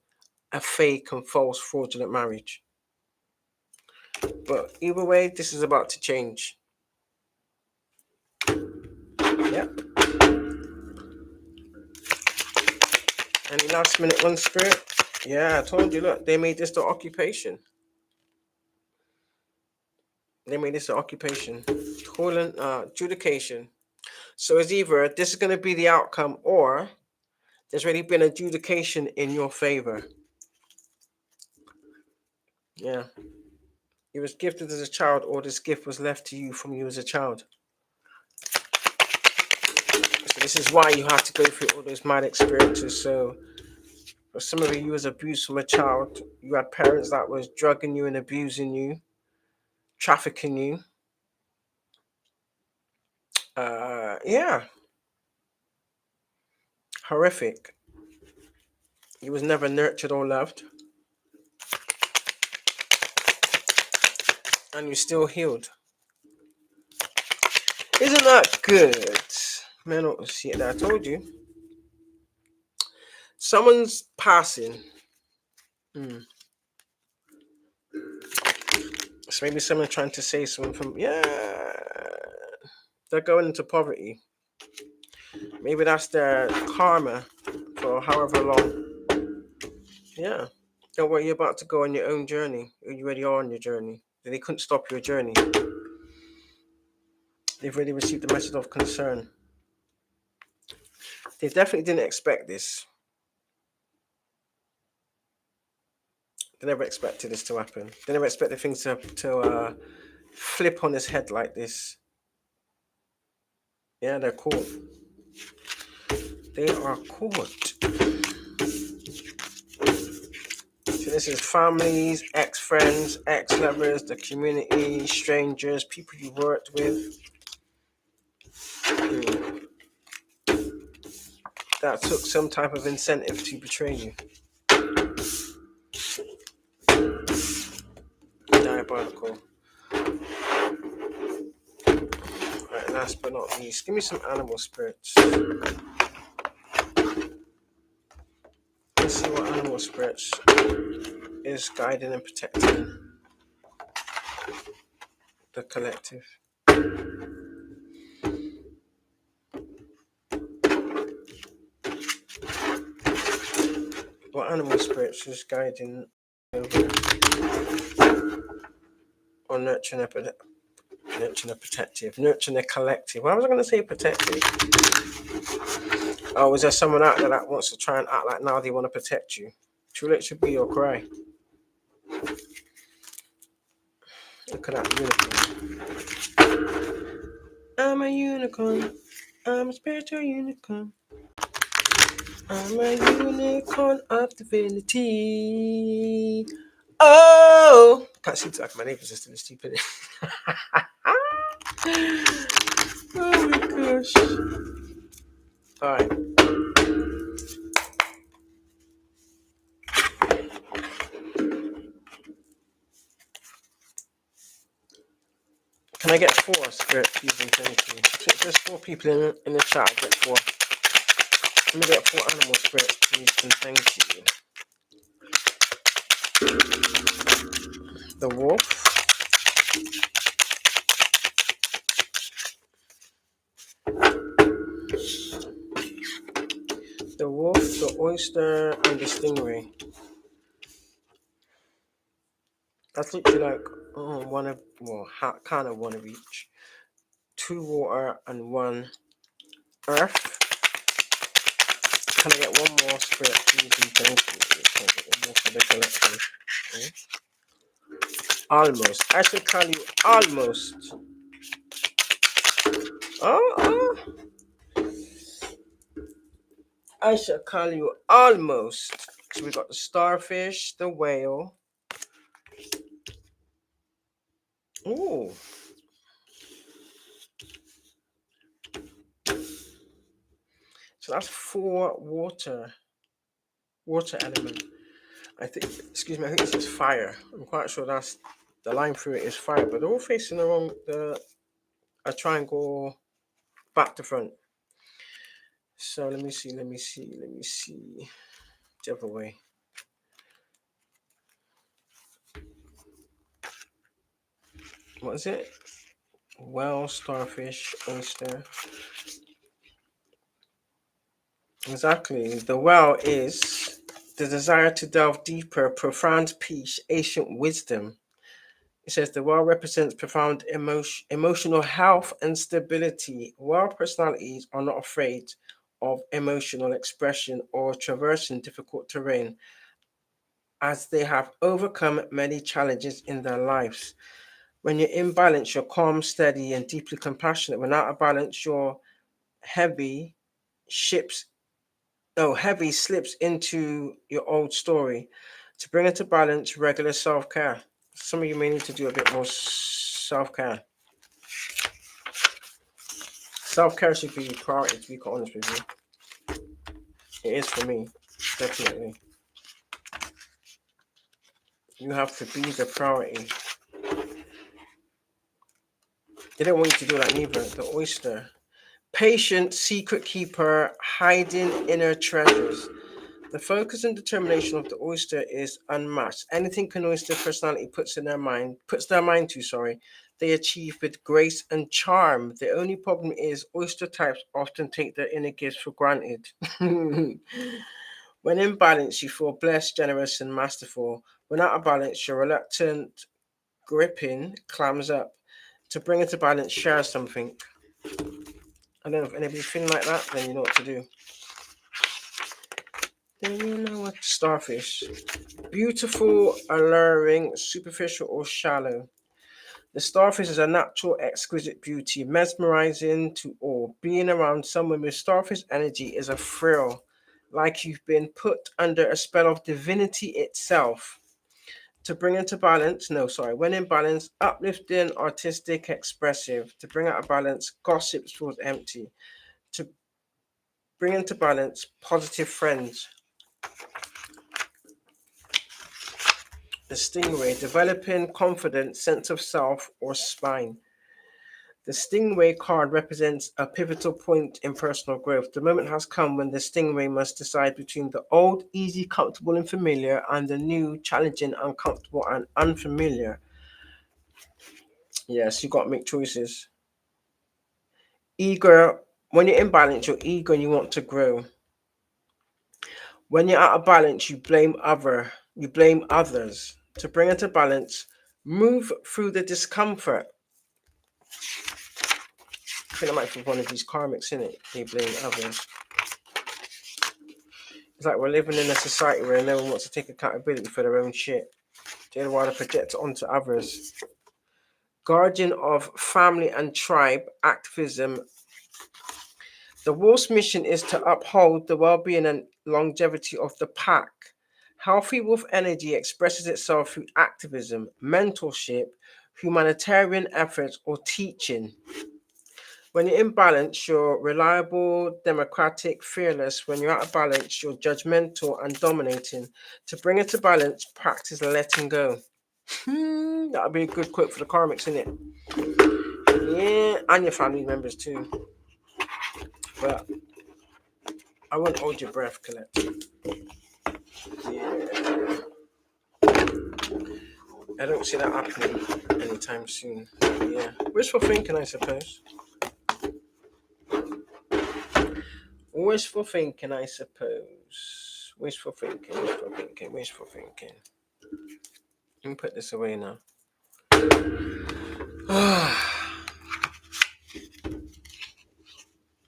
a fake and false fraudulent marriage. But either way, this is about to change. Yep. Any last minute one, Spirit? Yeah, I told you, look, they made this their occupation. They made this an occupation. Adjudication. So it's either this is going to be the outcome, or There's already been adjudication in your favor. Yeah. You was gifted as a child, or this gift was left to you from you as a child. So this is why you have to go through all those mad experiences. So for some of you was abused from a child. You had parents that was drugging you and abusing you, trafficking you. Yeah. Horrific. You was never nurtured or loved. And you're still healed. Isn't that good? Man, oh, shit, I told you. Someone's passing. So maybe someone trying to say something from, they're going into poverty. Maybe that's their karma for however long. Yeah. Don't worry, you're about to go on your own journey. You already are on your journey. They couldn't stop your journey. They've already received the message of concern. They definitely didn't expect this. They never expected this to happen. They never expected things to flip on his head like this. Yeah, they're caught. They are caught. So this is families, ex-friends, ex-lovers, the community, strangers, people you worked with. That took some type of incentive to betray you. Diabolical. Right, last but not least, give me some animal spirits. Let's see what animal spirits is guiding and protecting the collective. What animal spirits is guiding over or nurturing a protective, nurturing a collective? Why was I going to say protective? Oh, is there someone out there that wants to try and act like now they want to protect you? Too late to be or cry. Look at that unicorn. I'm a unicorn. I'm a spiritual unicorn. I'm a unicorn of divinity. Oh! Can't see like my neighbors are still stupid. Oh my gosh. Alright. Can I get 4 spirit, please, and thank you? Since there's 4 people in the chat, I get 4. Let me get 4 animal spirits, please, and thank you. The wolf. The wolf, the oyster, and the stingray. That's literally like kind of one of each. 2 water and 1 earth. Can I get 1 more spirit, please, and thank you? Can I get 1 more for the collection? Okay. Almost. I should call you almost. Oh. I shall call you almost. So we got the starfish, the whale. Ooh. So that's 4 water element. I think this is fire. I'm quite sure that's the line through it is fire, but they're all facing a triangle back to front. So let me see. The other way. What is it? Whale, starfish, oyster. Exactly. The whale is the desire to delve deeper, profound peace, ancient wisdom. It says the whale represents profound emotional health and stability. Whale personalities are not afraid of emotional expression or traversing difficult terrain, as they have overcome many challenges in their lives. When you're in balance, you're calm, steady, and deeply compassionate. When out of balance, you're heavy, ships heavy slips into your old story. To bring it to balance, regular self care. Some of you may need to do a bit more self care. Self care should be a priority, to be quite honest with you. It is for me, definitely. You have to be the priority. They don't want you to do that neither. The oyster. Patient secret keeper, hiding inner treasures. The focus and determination of the oyster is unmatched. Anything an oyster personality puts their mind to, they achieve with grace and charm. The only problem is oyster types often take their inner gifts for granted. When in balance, you feel blessed, generous, and masterful. When out of balance, you're reluctant, gripping, clams up. To bring it to balance, share something. I don't know if anybody's feeling like that, then you know what to do. Then you know what? Starfish. Beautiful, alluring, superficial, or shallow. The starfish is a natural, exquisite beauty, mesmerizing to all. Being around someone with starfish energy is a thrill, like you've been put under a spell of divinity itself. To bring into balance, when in balance, uplifting, artistic, expressive. To bring out a balance, gossip feels empty. To bring into balance, positive friends. The stingray, developing confidence, sense of self, or spine. The stingray card represents a pivotal point in personal growth. The moment has come when the stingray must decide between the old, easy, comfortable, and familiar, and the new, challenging, uncomfortable, and unfamiliar. Yes, you got to make choices. Eager, when you're in balance, you're eager and you want to grow. When you're out of balance, you blame others. To bring it to balance, move through the discomfort. I think I might be one of these karmics, in it. They blame others. It's like we're living in a society where no one wants to take accountability for their own shit. They want to project it onto others. Guardian of family and tribe activism. The wolf's mission is to uphold the well-being and longevity of the pack. Healthy wolf energy expresses itself through activism, mentorship, humanitarian efforts, or teaching. When you're in balance, you're reliable, democratic, fearless. When you're out of balance, you're judgmental and dominating. To bring it to balance, practice letting go. That would be a good quote for the karmics, isn't it? Yeah, and your family members too. But I won't hold your breath, Colette. Yeah. I don't see that happening anytime soon. Yeah. Wishful thinking, I suppose. Wishful thinking, I suppose. Wishful thinking, wishful thinking, wishful thinking. Let me put this away now.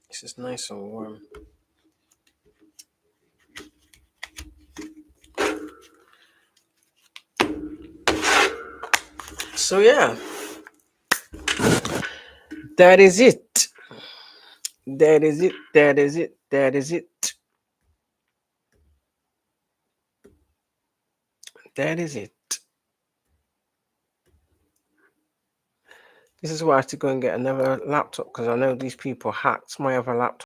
This is nice and warm. So yeah, that is it. That is it. That is it. That is it. That is it. This is why I have to go and get another laptop because I know these people hacked my other laptop.